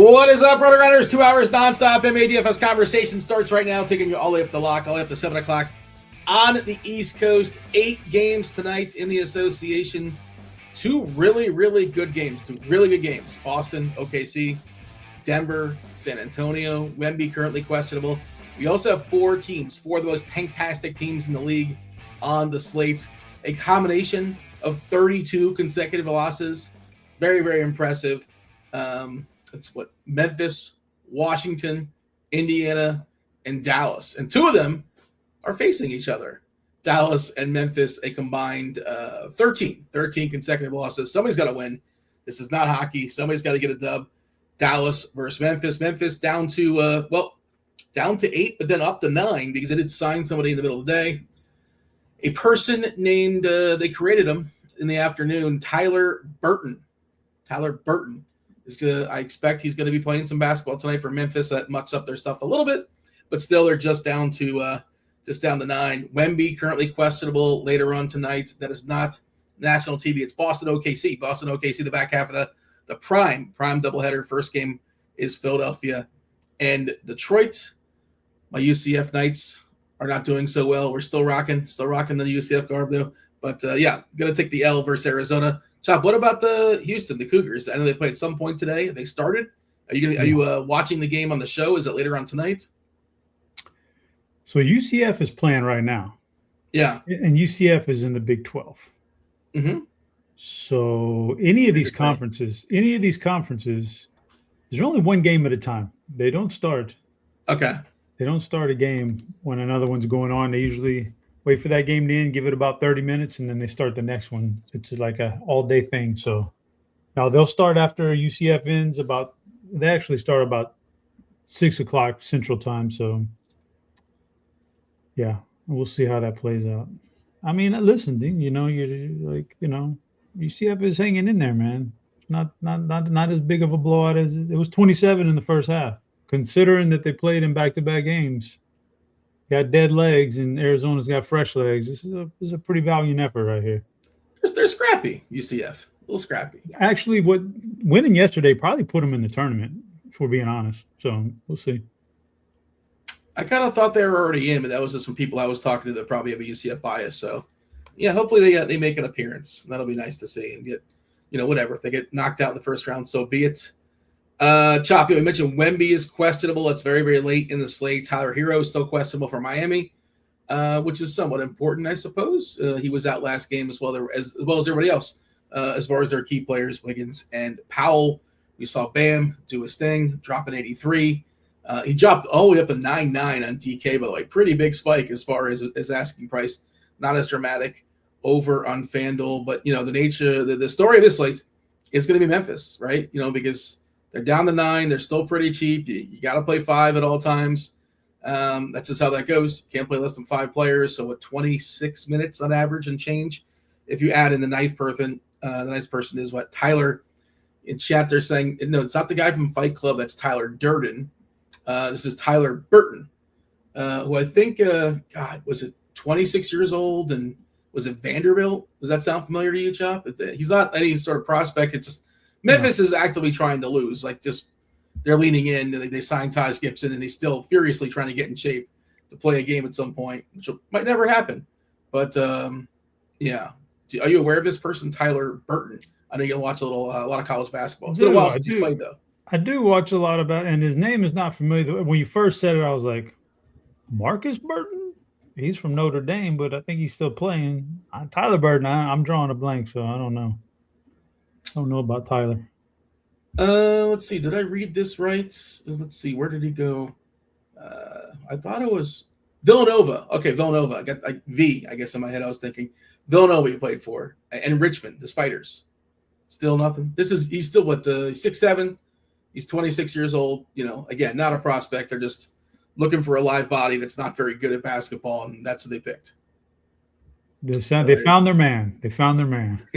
What is up, RotoGrinders? 2 hours nonstop NBA DFS conversation starts right now, taking you all the way up the lock, all the way up to 7 o'clock on the East Coast. 8 games tonight in the association. 2 really, really good games. 2 really good games. Boston, OKC, Denver, San Antonio. Wemby currently questionable. We also have 4 teams, 4 of the most fantastic teams in the league on the slate. A combination of 32 consecutive losses. Very, very impressive. It's what Memphis, Washington, Indiana, and Dallas. And 2 of them are facing each other. Dallas and Memphis, a combined 13 consecutive losses. Somebody's got to win. This is not hockey. Somebody's got to get a dub. Dallas versus Memphis. Memphis down to, down to 8, but then up to 9 because they did sign somebody in the middle of the day. A person named, they created him in the afternoon, Tyler Burton. I expect he's going to be playing some basketball tonight for Memphis. So that mucks up their stuff a little bit, but still they're just down to 9. Wemby currently questionable later on tonight. That is not national TV. It's Boston OKC. The back half of the prime doubleheader. First game is Philadelphia and Detroit. My UCF Knights are not doing so well. We're still rocking the UCF garb though. But going to take the L versus Arizona. Chop, what about the Cougars? I know they played at some point today. They started. Are you watching the game on the show? Is it later on tonight? So UCF is playing right now. Yeah. And UCF is in the Big 12. Mm-hmm. So any of these conferences, there's only one game at a time. They don't start. Okay. They don't start a game when another one's going on. They usually wait for that game to end, give it about 30 minutes, and then they start the next one. It's like a all-day thing. So now they'll start after UCF ends they actually start about 6 o'clock Central Time. So, yeah, we'll see how that plays out. I mean, listen, UCF is hanging in there, man. It's not as big of a blowout as it was 27 in the first half, considering that they played in back-to-back games. Got dead legs, and Arizona's got fresh legs. This is a pretty valiant effort right here. They're scrappy, UCF. A little scrappy. Actually, winning yesterday probably put them in the tournament, if we're being honest. So we'll see. I kind of thought they were already in, but that was just some people I was talking to that probably have a UCF bias. So, yeah, hopefully they make an appearance. That'll be nice to see and get, whatever. If they get knocked out in the first round, so be it. Choppy, we mentioned Wemby is questionable. It's very, very late in the slate. Tyler Hero is still questionable for Miami, which is somewhat important, I suppose. He was out last game as well as everybody else, as far as their key players, Wiggins and Powell. We saw Bam do his thing, dropping 83. He dropped all the way up to 9.9 on DK, by the way. Pretty big spike as far as asking price. Not as dramatic over on FanDuel, but, the story of this slate is going to be Memphis, right? Because they're down to 9. They're still pretty cheap. You got to play 5 at all times. That's just how that goes. Can't play less than 5 players. So 26 minutes on average and change. If you add in the ninth person is what? Tyler. In chat, they're saying, no, it's not the guy from Fight Club. That's Tyler Durden. This is Tyler Burton, who I think, was it 26 years old? And was it Vanderbilt? Does that sound familiar to you, Chop? He's not any sort of prospect. It's just Memphis is actively trying to lose. They're leaning in. They signed Taj Gibson, and they're still furiously trying to get in shape to play a game at some point, which might never happen. But, yeah. Are you aware of this person, Tyler Burton? I know you're going to watch a lot of college basketball. It's been a while since he's played, though. I do watch a lot about, and his name is not familiar. When you first said it, I was like, Marcus Burton? He's from Notre Dame, but I think he's still playing. Tyler Burton, I'm drawing a blank, so I don't know. I don't know about Tyler. Let's see. Did I read this right? Let's see. Where did he go? I thought it was Villanova. Okay, Villanova. I got V, I guess, in my head. I was thinking Villanova he played for. And Richmond, the Spiders. Still nothing. He's still, 6'7". He's 26 years old. Again, not a prospect. They're just looking for a live body that's not very good at basketball, and that's what they picked. They found their man. They found their man.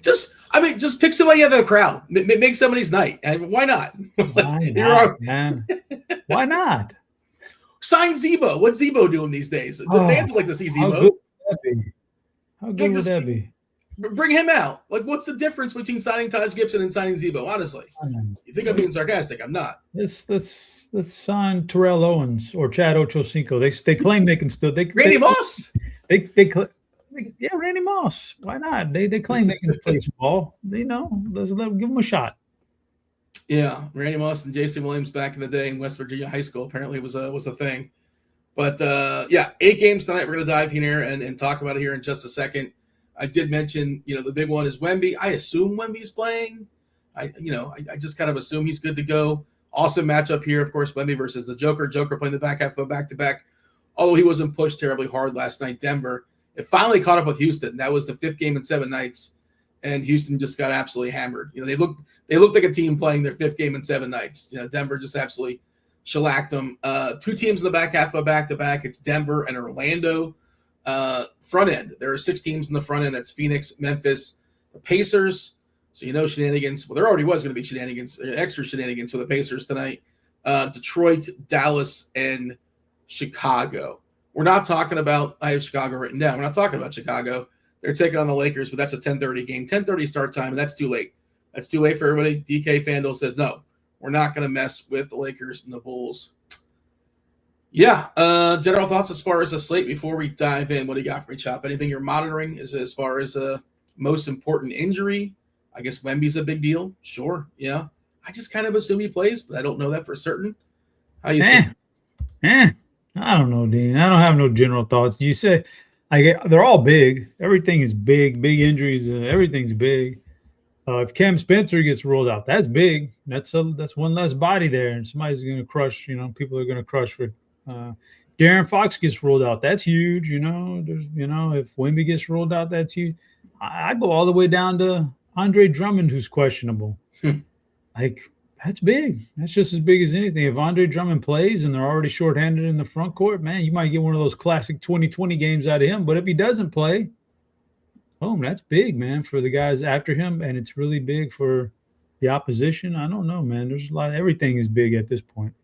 Just pick somebody out of the crowd. Make somebody's night. And why not? Why not, man? Why not? Sign Zebo. What's Zebo doing these days? The fans would like to see Zebo. How good would that be? Bring him out. Like, what's the difference between signing Taj Gibson and signing Zebo? Honestly, you think I'm being sarcastic? I'm not. Let's sign Terrell Owens or Chad Ochocinco. They claim they can still. Randy Moss. Yeah, Randy Moss. Why not? They claim they can play some ball. Let's give them a shot. Yeah, Randy Moss and Jason Williams back in the day in West Virginia high school apparently was a thing. But 8 games tonight. We're going to dive in here and talk about it here in just a second. I did mention, the big one is Wemby. I assume Wemby's playing. I just kind of assume he's good to go. Awesome matchup here, of course, Wemby versus the Joker. Joker playing the back half of a back-to-back. Although he wasn't pushed terribly hard last night, Denver. It finally caught up with Houston. That was the 5th game in 7 nights, and Houston just got absolutely hammered. They looked like a team playing their 5th game in 7 nights. Denver just absolutely shellacked them. 2 teams in the back half of a back-to-back. It's Denver and Orlando. Front end. There are 6 teams in the front end. That's Phoenix, Memphis, the Pacers. So shenanigans. Well, there already was going to be shenanigans, extra shenanigans for the Pacers tonight. Detroit, Dallas, and Chicago. We're not talking about, I have Chicago written down. We're not talking about Chicago. They're taking on the Lakers, but that's a 10:30 game. 10:30 start time, and that's too late. That's too late for everybody. DK FanDuel says, no, we're not going to mess with the Lakers and the Bulls. Yeah, general thoughts as far as a slate before we dive in. What do you got for me, Chop? Anything you're monitoring as far as a most important injury? I guess Wemby's a big deal. Sure, yeah. I just kind of assume he plays, but I don't know that for certain. How you think? I don't know, Dean. I don't have no general thoughts. You say they're all big. Everything is big. Big injuries. Everything's big. If Cam Spencer gets ruled out, that's big. That's one less body there, and somebody's going to crush. People are going to crush for. De'Aaron Fox gets ruled out. That's huge. If Wemby gets ruled out, that's huge. I go all the way down to Andre Drummond, who's questionable. That's big. That's just as big as anything. If Andre Drummond plays and they're already shorthanded in the front court, man, you might get one of those classic 2020 games out of him. But if he doesn't play, boom, that's big, man, for the guys after him. And it's really big for the opposition. I don't know, man. There's a lot. Everything is big at this point.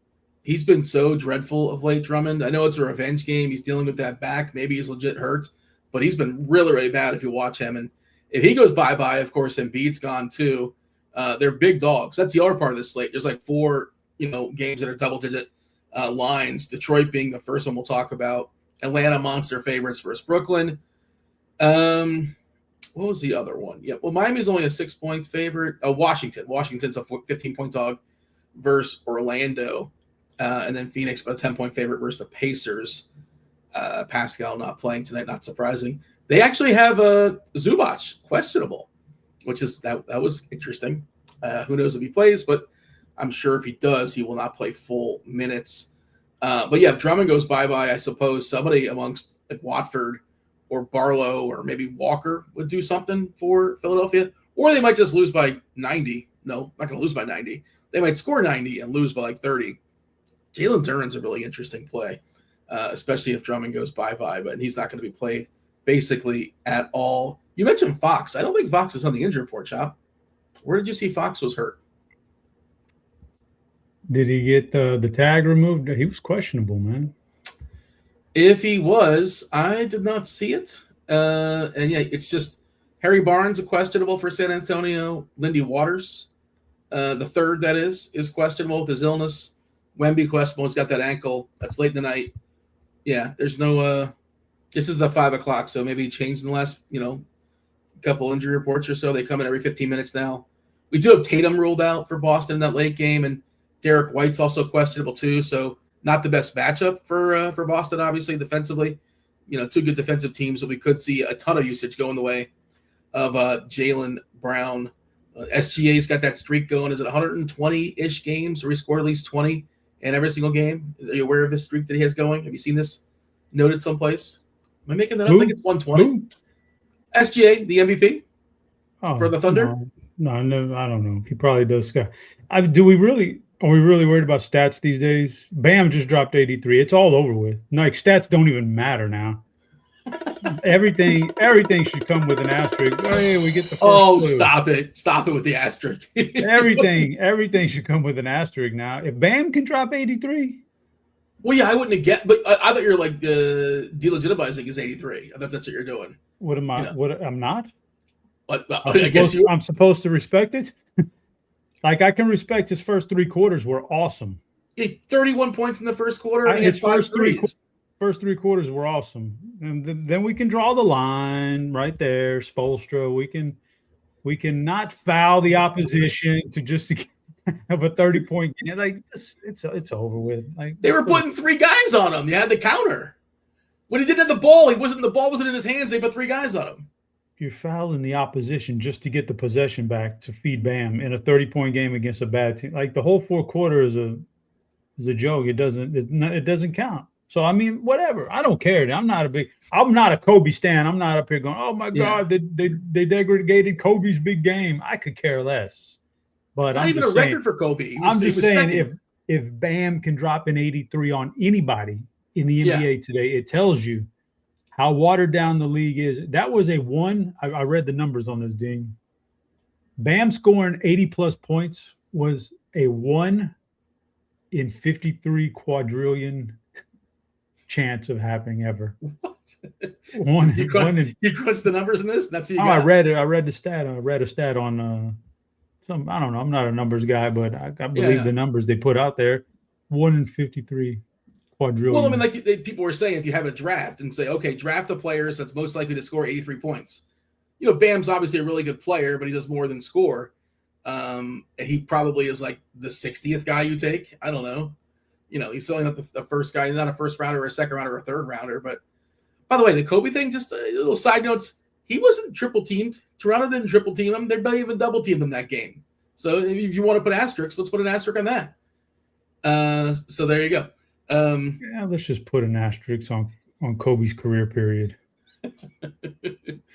He's been so dreadful of late, Drummond. I know it's a revenge game. He's dealing with that back. Maybe he's legit hurt. But he's been really, really bad if you watch him. And if he goes bye-bye, of course, Embiid's gone too. They're big dogs. That's the other part of this slate. There's like 4, games that are double-digit lines. Detroit being the first one we'll talk about. Atlanta monster favorites versus Brooklyn. What was the other one? Yeah, well, Miami's only a 6-point favorite. Washington. Washington's a 15-point dog versus Orlando. And then Phoenix, a 10-point favorite versus the Pacers. Pascal not playing tonight, not surprising. They actually have Zubac questionable, which is that was interesting. Who knows if he plays, but I'm sure if he does, he will not play full minutes. But yeah, if Drummond goes bye-bye, I suppose somebody amongst like Watford or Barlow or maybe Walker would do something for Philadelphia. Or they might just lose by 90. No, not going to lose by 90. They might score 90 and lose by like 30. Jalen Duren's a really interesting play, especially if Drummond goes bye-bye, but he's not going to be played basically at all. You mentioned Fox. I don't think Fox is on the injury report, Chop. Where did you see Fox was hurt? Did he get the tag removed? He was questionable, man. If he was, I did not see it. And yeah, it's just Harry Barnes, a questionable for San Antonio. Lindy Waters, the third, that is questionable with his illness. Wemby questionable. He's got that ankle. That's late in the night. Yeah, there's no this is the 5 o'clock, so maybe changed in the last, couple injury reports or so. They come in every 15 minutes now. We do have Tatum ruled out for Boston in that late game, and Derek White's also questionable too. So not the best matchup for Boston, obviously, defensively. 2 good defensive teams, but we could see a ton of usage going the way of Jaylen Brown. SGA's got that streak going. Is it 120-ish games where he scored at least 20 in every single game? Are you aware of this streak that he has going? Have you seen this noted someplace? Am I making that up? I think it's 120. SGA, the MVP for the Thunder? No, I don't know. He probably does. Are we really worried about stats these days? Bam just dropped 83. It's all over with. Like, stats don't even matter now. Everything should come with an asterisk. Oh, yeah, we get the first clue. Stop it with the asterisk. everything should come with an asterisk now. If Bam can drop 83. Well, yeah, I wouldn't have but I thought you're like delegitimizing his 83. I thought that's what you're doing. What am I? What I'm not? But I guess I'm supposed to respect it. Like I can respect his first 3 quarters were awesome. he had 31 points in the first quarter. And His first three quarters were awesome, and then we can draw the line right there. Spoelstra, we can not foul the opposition to have a 30-point game. Like it's over with. Like they were putting 3 guys on him. They had the counter. When he didn't have the ball, the ball wasn't in his hands. They put 3 guys on him. You're fouling the opposition just to get the possession back to feed Bam in a 30-point game against a bad team. Like the whole 4 quarter is a joke. It doesn't count. So I mean, whatever. I don't care. I'm not a Kobe stan. I'm not up here going, oh my God, they degraded Kobe's big game. I could care less. But it's not even a record for Kobe. I'm just saying if Bam can drop an 83 on anybody in the NBA today, it tells you how watered down the league is. That was a 1. I read the numbers on this, Dean. Bam scoring 80-plus points was a 1 in 53 quadrillion chance of happening ever. What? You crunched the numbers in this? That's I read it. I read the stat. I read a stat on I don't know. I'm not a numbers guy, but I believe the numbers they put out there. 1 in 53 quadrillion. Well, I mean, like people were saying, if you have a draft and say, okay, draft the players that's most likely to score 83 points. You know, Bam's obviously a really good player, but he does more than score. He probably is like the 60th guy you take. I don't know. You know, he's still not the first guy. He's not a first rounder or a second rounder or a third rounder. But by the way, the Kobe thing, just a little side notes. He wasn't triple teamed. Toronto didn't triple team him. They barely even double teamed him that game. So if you want to put asterisks, let's put an asterisk on that. So there you go. Let's just put an asterisk on Kobe's career period.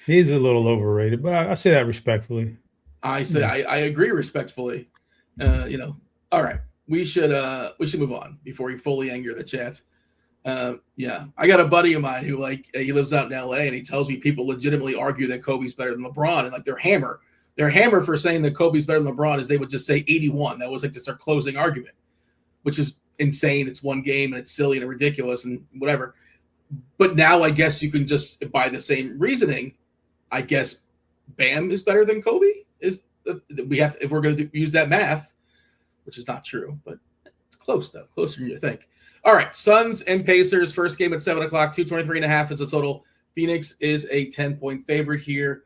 He's a little overrated, but I say that respectfly. I agree respectfully. All right. We should move on before we fully anger the chat. I got a buddy of mine who he lives out in LA, and he tells me people legitimately argue that Kobe's better than LeBron, and like their hammer for saying that Kobe's better than LeBron is they would just say 81. That was like just their closing argument, which is insane. It's one game and it's silly and ridiculous and whatever. But now I guess you can just, by the same reasoning, I guess Bam is better than Kobe. If we're going to use that math, which is not true, but it's close though, closer than you think. All right, Suns and Pacers, first game at 7:00, 223.5 is the total. Phoenix is a 10-point favorite here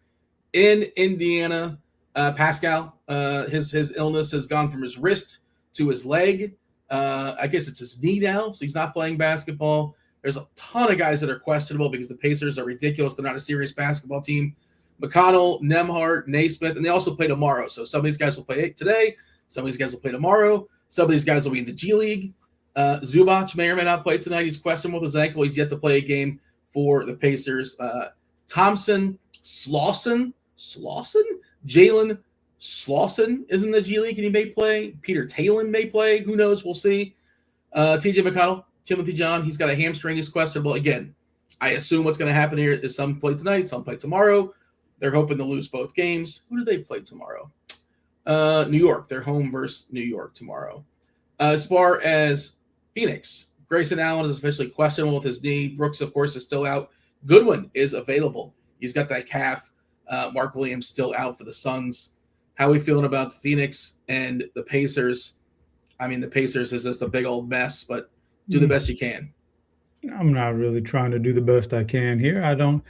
in Indiana. Pascal, his illness has gone from his wrist to his leg. I guess it's his knee now, so he's not playing basketball. There's a ton of guys that are questionable because the Pacers are ridiculous. They're not a serious basketball team. McConnell, Nembhard, Naismith, and they also play tomorrow. So some of these guys will play today. Some of these guys will play tomorrow. Some of these guys will be in the G League. Zubac may or may not play tonight. He's questionable with his ankle. He's yet to play a game for the Pacers. Thompson, Slauson, Jalen Slauson is in the G League, and he may play. Peter Talon may play. Who knows? We'll see. TJ McConnell, Timothy John, he's got a hamstring. He's questionable. Again, I assume what's going to happen here is some play tonight, some play tomorrow. They're hoping to lose both games. Who do they play tomorrow? New York. They're home versus New York tomorrow. As far as Phoenix, Grayson Allen is officially questionable with his knee. Brooks, of course, is still out. Goodwin is available. He's got that calf. Mark Williams still out for the Suns. How are we feeling about the Phoenix and the Pacers? I mean, the Pacers is just a big old mess, but do the best you can. I'm not really trying to do the best I can here. I don't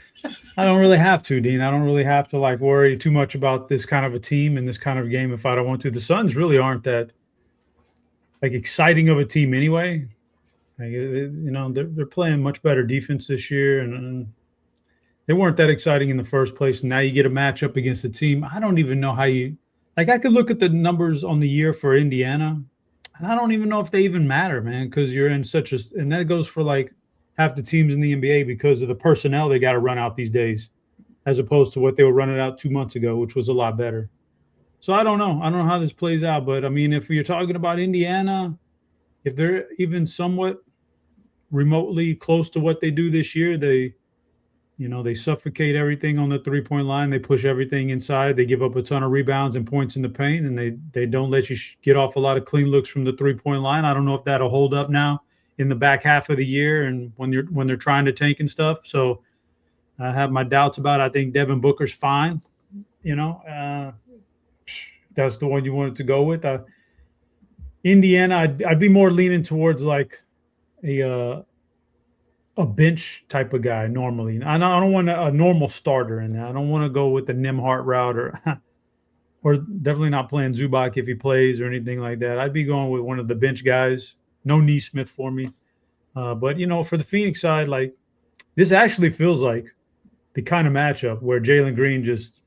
really have to, Dean. I don't really have to worry too much about this kind of a team and this kind of game if I don't want to. The Suns really aren't that exciting of a team anyway. They're playing much better defense this year, and they weren't that exciting in the first place. And now you get a matchup against a team. I don't even know how you – I could look at the numbers on the year for Indiana, and I don't even know if they even matter, man, because you're in such a – and that goes for half the teams in the NBA because of the personnel they got to run out these days as opposed to what they were running out 2 months ago, which was a lot better. So I don't know. I don't know how this plays out. But, I mean, if you're talking about Indiana, if they're even somewhat remotely close to what they do this year, they suffocate everything on the three-point line. They push everything inside. They give up a ton of rebounds and points in the paint, and they don't let you get off a lot of clean looks from the three-point line. I don't know if that'll hold up now in the back half of the year and when they're trying to tank and stuff. So I have my doubts about it. I think Devin Booker's fine That's the one you wanted to go with. Indiana, I'd be more leaning towards like a bench type of guy normally. I don't want a normal starter in there. I don't want to go with the Nimhart route or definitely not playing Zubak if he plays or anything like that. I'd be going with one of the bench guys. No Neesmith for me. But, for the Phoenix side, like this actually feels like the kind of matchup where Jalen Green just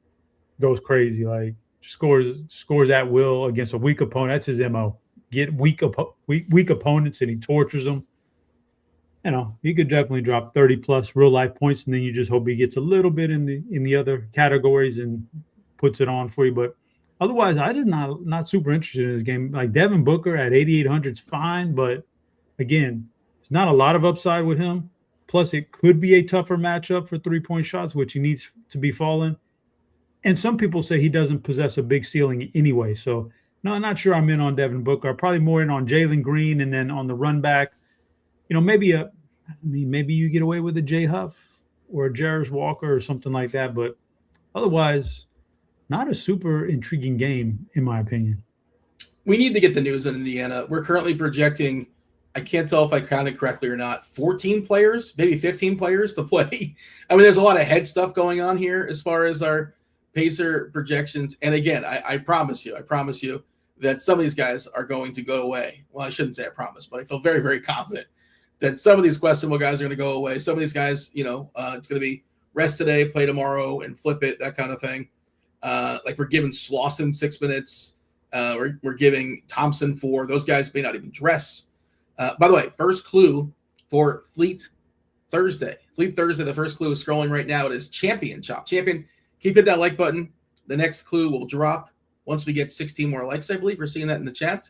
goes crazy, like scores at will against a weak opponent. That's his MO. Get weak opponents and he tortures them. He could definitely drop 30 plus real life points, and then you just hope he gets a little bit in the other categories and puts it on for you. But otherwise, I just not super interested in this game. Like Devin Booker at 8,800 is fine, but again, it's not a lot of upside with him. Plus, it could be a tougher matchup for 3-point shots, which he needs to be falling. And some people say he doesn't possess a big ceiling anyway. So, no, I'm not sure I'm in on Devin Booker. I'm probably more in on Jalen Green, and then on the run back, maybe you get away with a Jay Huff or a Jarris Walker or something like that. But otherwise, not a super intriguing game, in my opinion. We need to get the news in Indiana. We're currently projecting, I can't tell if I counted correctly or not, 14 players, maybe 15 players to play. I mean, there's a lot of head stuff going on here as far as our Pacer projections. And again, I promise you that some of these guys are going to go away. Well, I shouldn't say I promise, but I feel very, very confident that some of these questionable guys are going to go away. Some of these guys, it's going to be rest today, play tomorrow, and flip it, that kind of thing. Like we're giving Slauson 6 minutes. We're giving Thompson 4. Those guys may not even dress. By the way, first clue for Fleet Thursday. The first clue is scrolling right now. It is Champion Chop. Champion, keep hitting that like button. The next clue will drop once we get 16 more likes, I believe. We're seeing that in the chat.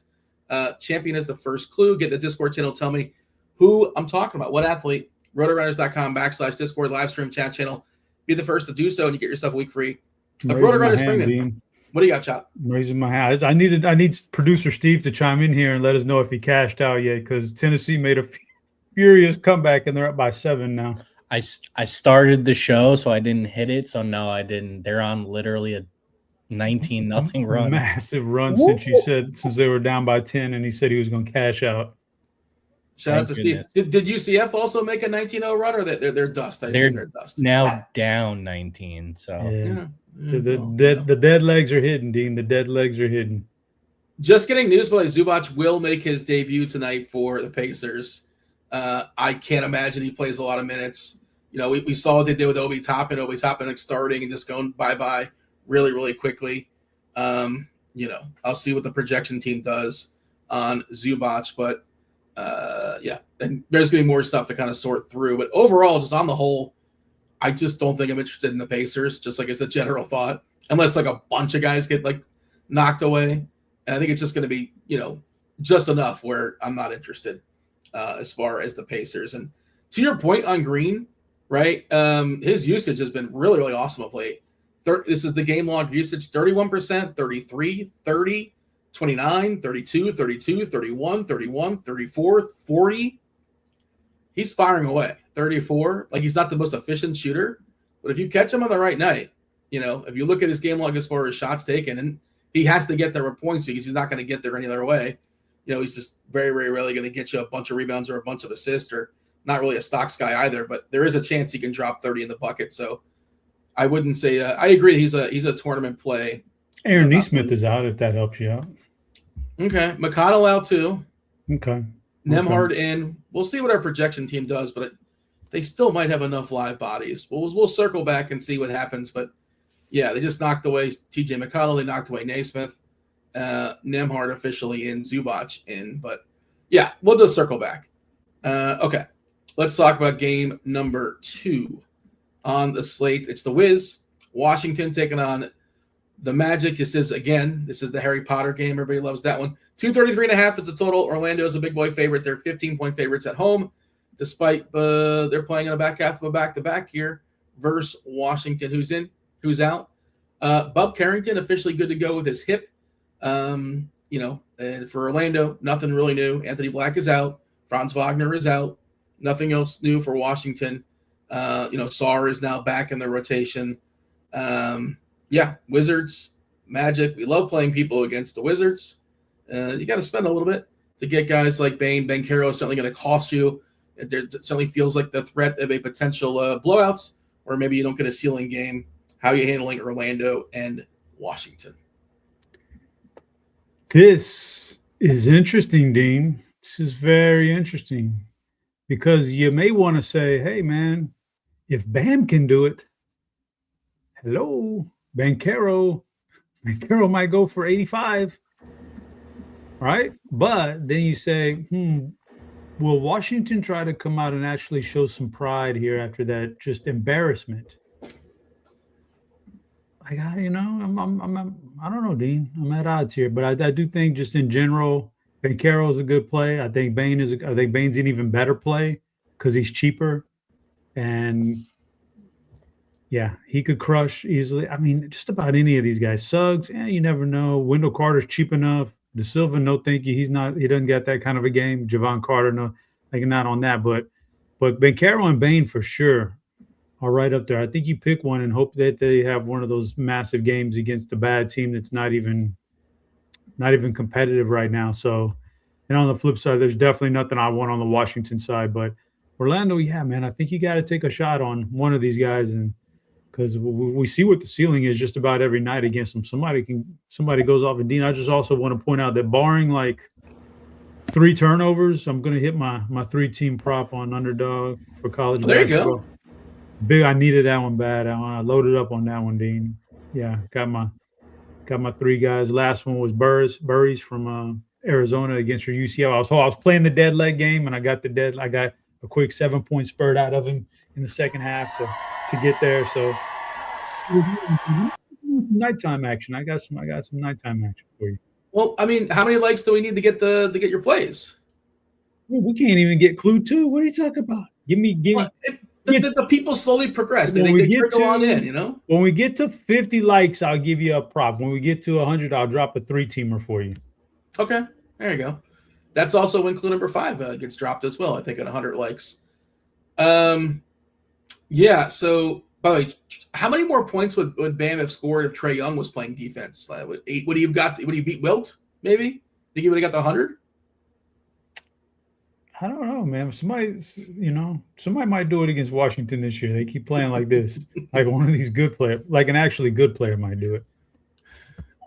Champion is the first clue. Get the Discord channel. Tell me who I'm talking about. What athlete? RotoGrinders.com/Discord live stream chat channel. Be the first to do so, and you get yourself a week free. RotoGrinders Premium. What do you got, Chop? I'm raising my hand. I need producer Steve to chime in here and let us know if he cashed out yet, because Tennessee made a furious comeback and they're up by 7 now. I started the show, so I didn't hit it. So no, I didn't. They're on literally a 19-0 run. Massive run since they were down by 10, and he said he was going to cash out. Shout out to Steve. Did UCF also make a 19-0 run, or they're dust? They're dust. Now down 19. So yeah. The dead legs are hidden, Dean. The dead legs are hidden. Just getting news, but Zubac will make his debut tonight for the Pacers. I can't imagine he plays a lot of minutes. We saw what they did with Obi Toppin. Obi Toppin starting and just going bye-bye really, really quickly. I'll see what the projection team does on Zubac, but and there's going to be more stuff to kind of sort through. But overall, just on the whole, I just don't think I'm interested in the Pacers, just like as a general thought, unless like a bunch of guys get like knocked away. And I think it's just going to be, just enough where I'm not interested as far as the Pacers. And to your point on Green, right? His usage has been really, really awesome of late. This is the game log usage: 31%, 33, 30, 29, 32, 32, 31, 31, 34, 40. He's firing away. 34. Like, he's not the most efficient shooter, but if you catch him on the right night, if you look at his game log as far as shots taken, and he has to get there with points because he's not going to get there any other way. He's just very, very rarely going to get you a bunch of rebounds or a bunch of assists, or not really a stocks guy either, but there is a chance he can drop 30 in the bucket. So I wouldn't say I agree he's a tournament play. Aaron Neesmith is out, if that helps you out. Okay. McConnell out too. Okay. Nemhard in. We'll see what our projection team does, but they still might have enough live bodies. We'll circle back and see what happens. But yeah, they just knocked away TJ McConnell. They knocked away Naismith. Nemhard officially in, Zubac in. But yeah, we'll just circle back. Okay. Let's talk about game number 2 on the slate. It's the Wiz. Washington taking on the Magic. This is the Harry Potter game. Everybody loves that one. 233.5 is the total. Orlando is a big boy favorite. They're 15-point favorites at home, despite they're playing in the back half of a back-to-back here versus Washington. Who's out? Bub Carrington officially good to go with his hip. And for Orlando, nothing really new. Anthony Black is out. Franz Wagner is out. Nothing else new for Washington. Saar is now back in the rotation. Yeah, Wizards, Magic. We love playing people against the Wizards. You got to spend a little bit to get guys like Bane. Bankero is certainly going to cost you. It certainly feels like the threat of a potential blowouts, or maybe you don't get a ceiling game. How are you handling Orlando and Washington? This is interesting, Dean. This is very interesting because you may want to say, hey, man, if Bam can do it, hello, Bankero might go for 85, right? But then you say, will Washington try to come out and actually show some pride here after that just embarrassment? I don't know, Dean. I'm at odds here, but I do think just in general, Bankero is a good play. I think Bane's an even better play because he's cheaper, and yeah, he could crush easily. I mean, just about any of these guys. Suggs, you never know. Wendell Carter's cheap enough. De Silva, no, thank you. He doesn't get that kind of a game. Javon Carter, no, like not on that. But Bankero and Bane for sure are right up there. I think you pick one and hope that they have one of those massive games against a bad team that's not even competitive right now. So, and on the flip side, there's definitely nothing I want on the Washington side. But Orlando, yeah, man, I think you got to take a shot on one of these guys, and because we see what the ceiling is just about every night against them. Somebody goes off. And Dean, I just also want to point out that barring like 3 turnovers, I'm going to hit my 3-team prop on underdog for college basketball. There you go. Big, I needed that one bad. I loaded up on that one, Dean. Yeah, got my 3 guys. Last one was Burries from Arizona against your UCL. I was playing the dead leg game, and I got a quick 7-point spurt out of him in the second half to get there. So nighttime action. I got some nighttime action for you. Well, I mean, how many likes do we need to get your plays? We can't even get clue 2. What are you talking about? Give me. The people slowly progress. They trickle on in, you know? When we get to 50 likes, I'll give you a prop. When we get to 100, I'll drop a 3-teamer for you. Okay. There you go. That's also when clue number 5 gets dropped as well, I think, at 100 likes. Yeah, so, by the way, how many more points would Bam have scored if Trae Young was playing defense? Would he beat Wilt, maybe? Think he would have got the 100? I don't know, man. Somebody might do it against Washington this year. They keep playing like this. Like one of these good players, like an actually good player might do it.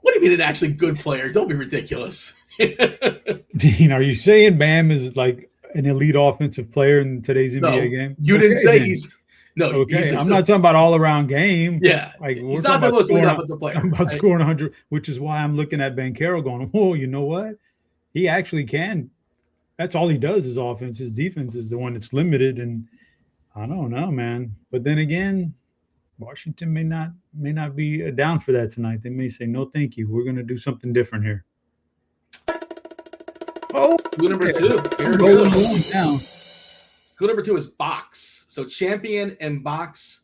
What do you mean an actually good player? Don't be ridiculous. Dean, are you saying Bam is like an elite offensive player in today's NBA game? You didn't say then. He's – no. Okay, I'm not talking about all-around game. Yeah. Like, he's not the most elite offensive player. I'm about scoring 100, which is why I'm looking at Bankero going, whoa, you know what? He actually can – that's all he does is offense. His defense is the one that's limited, and I don't know, man. But then again, Washington may not be down for that tonight. They may say, no, thank you. We're going to do something different here. Oh, clue number 2. Here going down. Clue number 2 is box. So champion and box.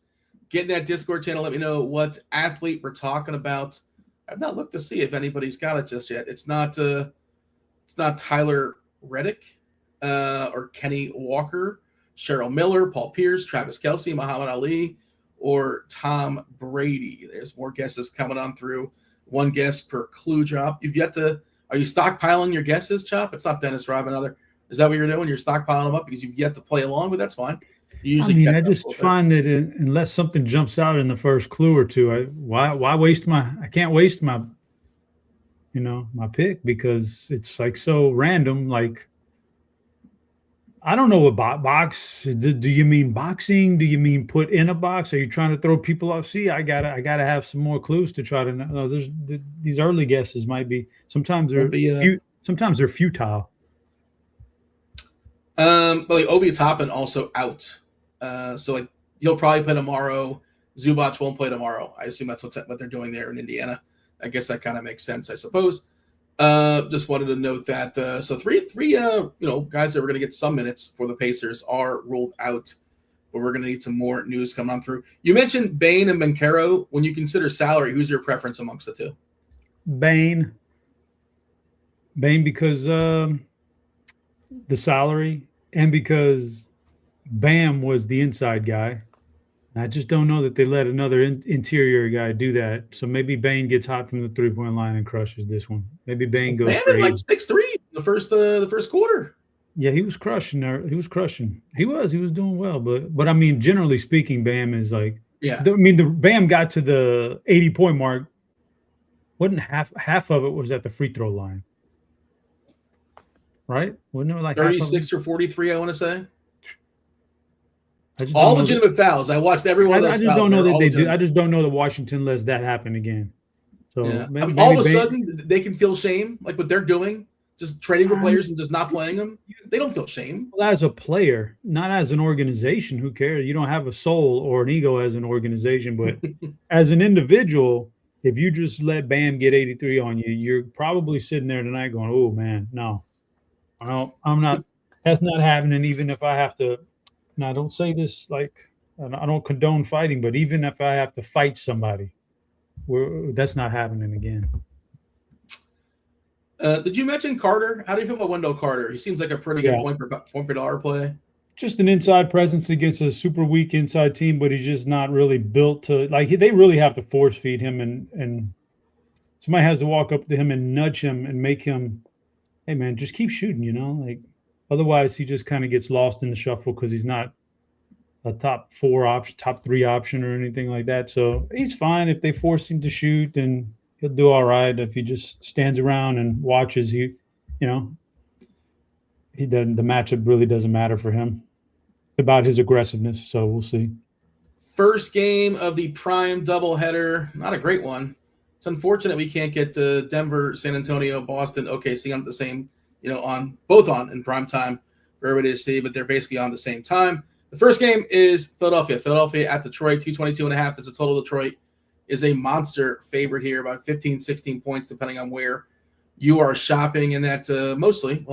Get in that Discord channel. Let me know what athlete we're talking about. I've not looked to see if anybody's got it just yet. It's not Tyler Reddick or Kenny Walker, Cheryl Miller, Paul Pierce, Travis Kelce, Muhammad Ali, or Tom Brady. There's more guesses coming on through. 1 guess per clue drop. Are you stockpiling your guesses, Chop? It's not Dennis Rodman. Is that what you're doing? You're stockpiling them up because you've yet to play along, but that's fine. I just find that unless something jumps out in the first clue or two, why waste I can't waste my pick because it's like so random. Like, I don't know what box. Do you mean boxing? Do you mean put in a box? Are you trying to throw people off? See, I gotta have some more clues to try to know. These early guesses might be sometimes they're futile. But Obi Toppin also out. So he'll probably play tomorrow. Zubac won't play tomorrow. I assume that's what they're doing there in Indiana. I guess that kind of makes sense, I suppose. Just wanted to note that. So three guys that were going to get some minutes for the Pacers are ruled out, but we're going to need some more news coming on through. You mentioned Bane and Bankero. When you consider salary, who's your preference amongst the two? Bane because the salary and because Bam was the inside guy. I just don't know that they let another interior guy do that. So maybe Bane gets hot from the 3-point line and crushes this one. Maybe Bane goes Bam for had like 6 threes in the first quarter. Yeah, he was crushing there. He was crushing. He was doing well. But I mean, generally speaking, Bam is like, the Bam got to the 80-point mark. Wasn't half of it was at the free throw line, right? Wasn't it like 36 or 43? I want to say. All legitimate fouls. I watched every one of those. I just don't know that they do. I just don't know that Washington lets that happen again. So maybe all of a sudden they can feel shame, like what they're doing, just trading for players and just not playing them. They don't feel shame. Well, as a player, not as an organization. Who cares? You don't have a soul or an ego as an organization, but as an individual, if you just let Bam get 83 on you, you're probably sitting there tonight going, "Oh man, no, I'm not. That's not happening." Even if I have to. And I don't say this like I don't condone fighting, but even if I have to fight somebody, that's not happening again. Did you mention Carter? How do you feel about Wendell Carter? He seems like a pretty good point per dollar play. Just an inside presence against a super weak inside team, but he's just not really built to they really have to force feed him and somebody has to walk up to him and nudge him and make him, hey man, just keep shooting, Otherwise, he just kind of gets lost in the shuffle because he's not a top 4 option, top 3 option or anything like that. So he's fine if they force him to shoot, and he'll do all right. If he just stands around and watches, he doesn't. The matchup really doesn't matter for him. It's about his aggressiveness. So we'll see. First game of the prime doubleheader. Not a great one. It's unfortunate we can't get to Denver, San Antonio, Boston, OKC on the same. Both in prime time for everybody to see, but they're basically on the same time. The first game is Philadelphia. Philadelphia at Detroit, 222.5 is the total. Detroit is a monster favorite here, about 15, 16 points, depending on where you are shopping. And that mostly,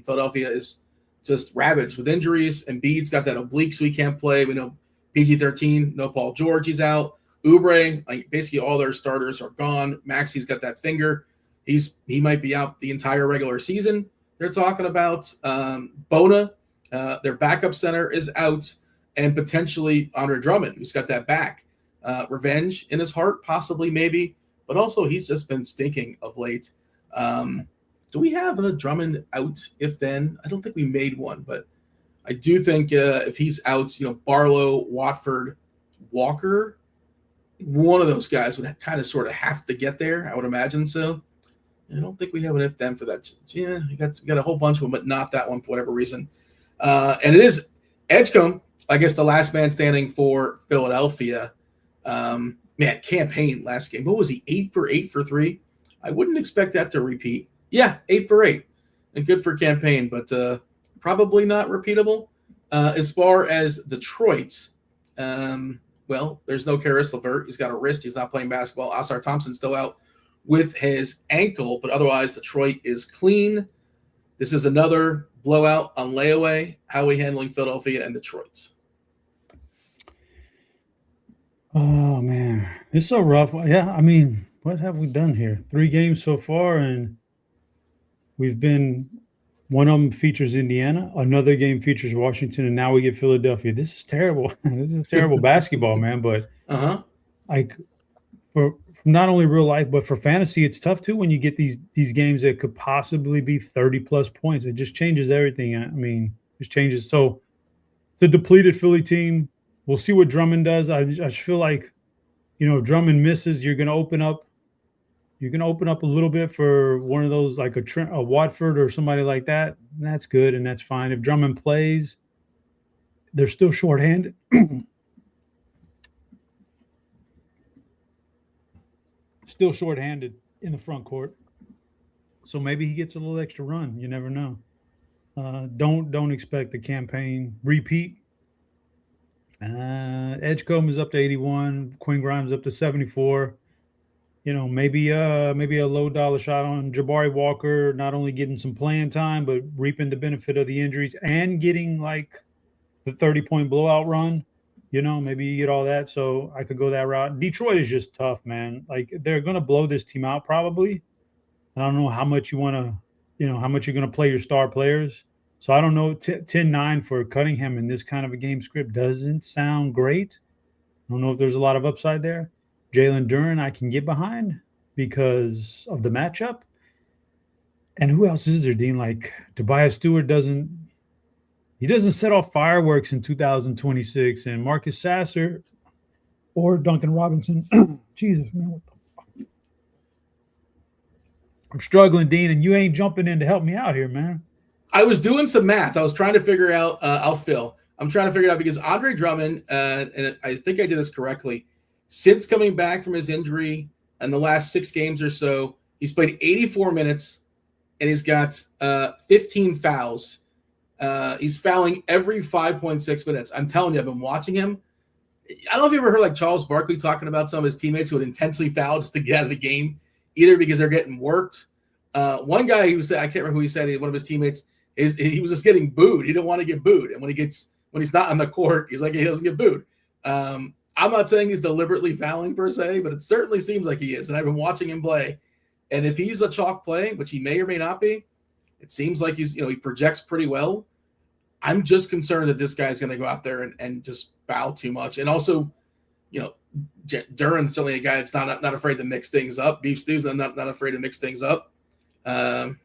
Philadelphia is just ravaged with injuries. Embiid's got that oblique, so he can't play. We know PG-13, no Paul George, he's out. Oubre, basically all their starters are gone. Maxi's got that finger. He might be out the entire regular season. They're talking about Bona, their backup center, is out, and potentially Andre Drummond, who's got that back. Revenge in his heart, possibly, maybe. But also, he's just been stinking of late. Do we have a Drummond out if then? I don't think we made one, but I do think if he's out, Barlow, Watford, Walker, one of those guys would kind of sort of have to get there, I would imagine so. I don't think we have an if then for that. Yeah, you got a whole bunch of them, but not that one for whatever reason. And it is Edgecombe, I guess, the last man standing for Philadelphia. Campaign last game. What was he? 8 for 8 for 3? I wouldn't expect that to repeat. Yeah, 8 for 8. And good for Campaign, but probably not repeatable. As far as Detroit, there's no Karis LeVert. He's got a wrist. He's not playing basketball. Asar Thompson's still out with his ankle, but otherwise Detroit is clean. This is another blowout on layaway. How are we handling Philadelphia and Detroit? Oh man, it's so rough. Yeah, what have we done here? 3 games so far, and we've been, one of them features Indiana, another game features Washington, and now we get Philadelphia. This is terrible. This is terrible basketball, man. But for not only real life, but for fantasy, it's tough too when you get these games that could possibly be 30 plus points. It just changes everything. Just changes. So the depleted Philly team, we'll see what Drummond does. I just feel like, if Drummond misses, you're going to open up a little bit for one of those, like a Watford or somebody like that. And that's good, and that's fine. If Drummond plays, they're still shorthanded. Still shorthanded in the front court. So maybe he gets a little extra run. You never know. Don't expect the Campaign repeat. Edgecombe is up to 81. Quinn Grimes up to 74. Maybe a low dollar shot on Jabari Walker, not only getting some playing time, but reaping the benefit of the injuries and getting like the 30-point blowout run. Maybe you get all that. So I could go that route. Detroit is just tough, man. Like, they're going to blow this team out probably. I don't know how much you want to, how much you're going to play your star players. So I don't know. 10-9 for Cunningham in this kind of a game script doesn't sound great. I don't know if there's a lot of upside there. Jalen Duren I can get behind because of the matchup. And who else is there, Dean? Like Tobias Stewart doesn't set off fireworks in 2026, and Marcus Sasser or Duncan Robinson. Jesus, man, what the fuck? I'm struggling, Dean, and you ain't jumping in to help me out here, man. I was doing some math. I was trying to figure out. I'm trying to figure it out because Andre Drummond, and I think I did this correctly, since coming back from his injury in the last 6 games or so, he's played 84 minutes, and he's got 15 fouls. He's fouling every 5.6 minutes. I'm telling you, I've been watching him. I don't know if you ever heard like Charles Barkley talking about some of his teammates who would intensely foul just to get out of the game, either because they're getting worked. One guy, I can't remember who he said, one of his teammates, he was just getting booed. He didn't want to get booed. And when he's not on the court, he's like, he doesn't get booed. I'm not saying he's deliberately fouling per se, but it certainly seems like he is. And I've been watching him play. And if he's a chalk play, which he may or may not be, it seems like he projects pretty well. I'm just concerned that this guy's going to go out there and just foul too much. And also, Duren's certainly a guy that's not afraid to mix things up. Beef Stew's not afraid to mix things up. I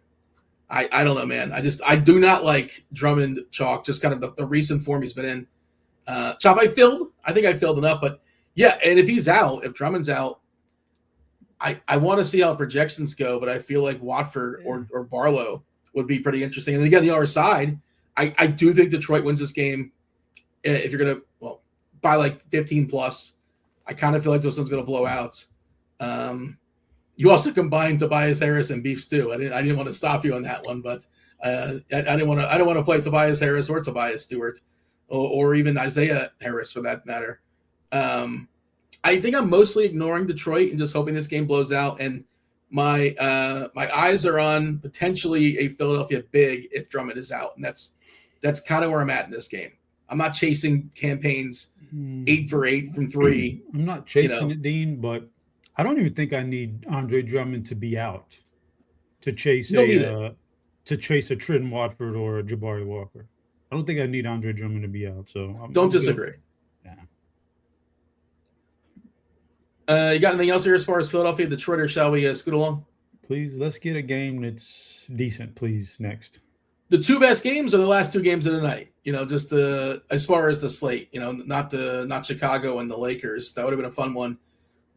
don't know, man. I do not like Drummond chalk, just kind of the recent form he's been in. Chop, I think I filled enough, but yeah, and if Drummond's out, I want to see how projections go, but I feel like Watford or Barlow would be pretty interesting. And again, the other side, I do think Detroit wins this game. If you're going to, by like 15 plus, I kind of feel like those one's going to blow out. You also combined Tobias Harris and Beef Stew. I didn't want to stop you on that one, but I don't want to play Tobias Harris or Tobias Stewart or even Isaiah Harris for that matter. I think I'm mostly ignoring Detroit and just hoping this game blows out. And my eyes are on potentially a Philadelphia big if Drummond is out, and that's kind of where I'm at in this game. I'm not chasing campaigns 8 for 8 from 3. I'm not chasing it, Dean, but I don't even think I need Andre Drummond to be out to chase a Trenton Watford or a Jabari Walker. I don't think I need Andre Drummond to be out. So don't disagree. Yeah. You got anything else here as far as Philadelphia, Detroit, or shall we scoot along? Please, let's get a game that's decent, please, next. The 2 best games are the last 2 games of the night. Just as far as the slate, not Chicago and the Lakers. That would have been a fun one,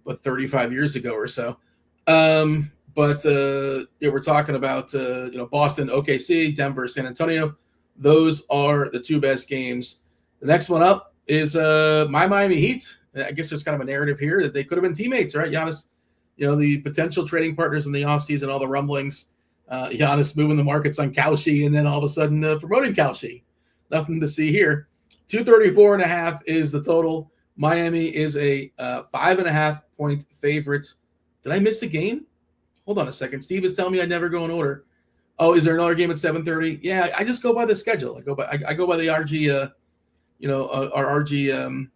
but 35 years ago or so. But we're talking about Boston, OKC, Denver, San Antonio. Those are the 2 best games. The next one up is my Miami Heat. I guess there's kind of a narrative here that they could have been teammates, right? Giannis, the potential trading partners in the offseason, all the rumblings. Giannis moving the markets on Cauchy and then all of a sudden promoting Cauchy. Nothing to see here. 234.5 is the total. Miami is a 5.5 point favorite. Did I miss a game? Hold on a second. Steve is telling me I never go in order. Oh, is there another game at 7:30? Yeah, I just go by the schedule. I go by the RG, our RG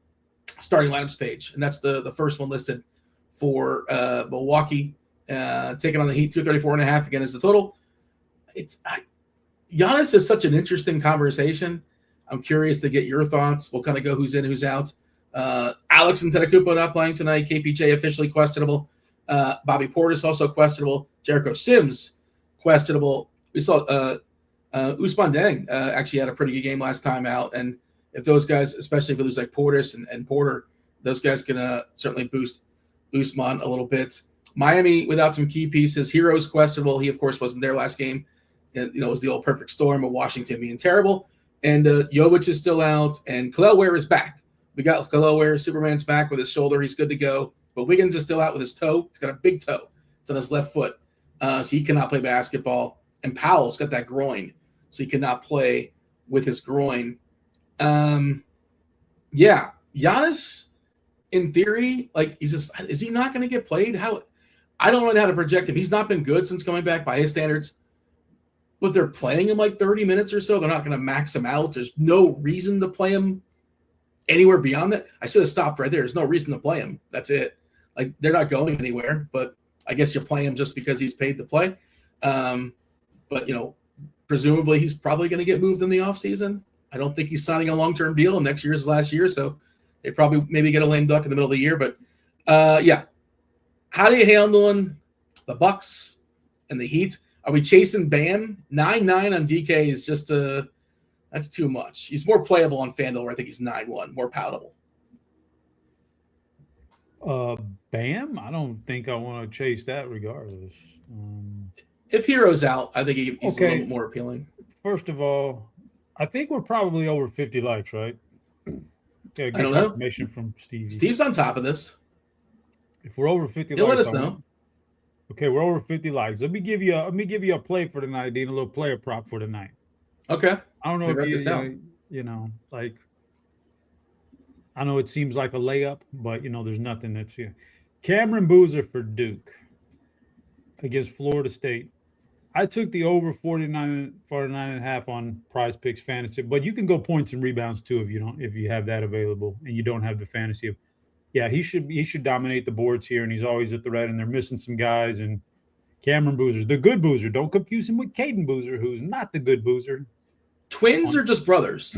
starting lineups page, and that's the first one listed for Milwaukee taking on the Heat. 234.5 again is the total. Giannis is such an interesting conversation. I'm curious to get your thoughts. We'll kind of go who's in, who's out. Alex Antetokounmpo not playing tonight. KPJ officially questionable. Bobby Portis also questionable. Jericho Sims questionable. We saw Ousmane Deng actually had a pretty good game last time out. And if those guys, especially if they lose like Portis and Porter, those guys can certainly boost Ousmane a little bit. Miami without some key pieces. Hero's questionable. He, of course, wasn't there last game. And, it was the old perfect storm of Washington being terrible. And Jovic is still out. And Kel'el Ware is back. We got Kel'el Ware. Superman's back with his shoulder. He's good to go. But Wiggins is still out with his toe. He's got a big toe. It's on his left foot. So he cannot play basketball. And Powell's got that groin. So he cannot play with his groin. Yeah. Giannis, in theory, is he not going to get played? I don't know how to project him. He's not been good since coming back by his standards. But they're playing him like 30 minutes or so. They're not going to max him out. There's no reason to play him anywhere beyond that. I should have stopped right there. There's no reason to play him. That's it. They're not going anywhere, but I guess you play him just because he's paid to play. But, presumably he's probably going to get moved in the offseason. I don't think he's signing a long-term deal, and next year's his last year. So They probably maybe get a lame duck in the middle of the year, but yeah. How do you handling the Bucks and the Heat? Are we chasing Bam? 9-9 on DK is just that's too much. He's more playable on FanDuel, where I think he's 9-1, more palatable. Bam? I don't think I want to chase that regardless. If Hero's out, I think he's a little bit more appealing. First of all, I think we're probably over 50 likes, right? I don't know. Confirmation from Steve. Steve's on top of this. If we're over 50 He'll likes, let us know. Okay, we're over 50 likes. Let me give you a play for tonight, Dean, a little player prop for tonight. Okay. I don't know if I know it seems like a layup, but there's nothing that's here. Cameron Boozer for Duke against Florida State. I took the over 49.5 on Prize Picks Fantasy, but you can go points and rebounds too if you have that available and you don't have the fantasy of. Yeah, he should dominate the boards here, and he's always at the red, and they're missing some guys. And Cameron Boozer, the good Boozer, don't confuse him with Caden Boozer, who's not the good Boozer. Twins or just brothers?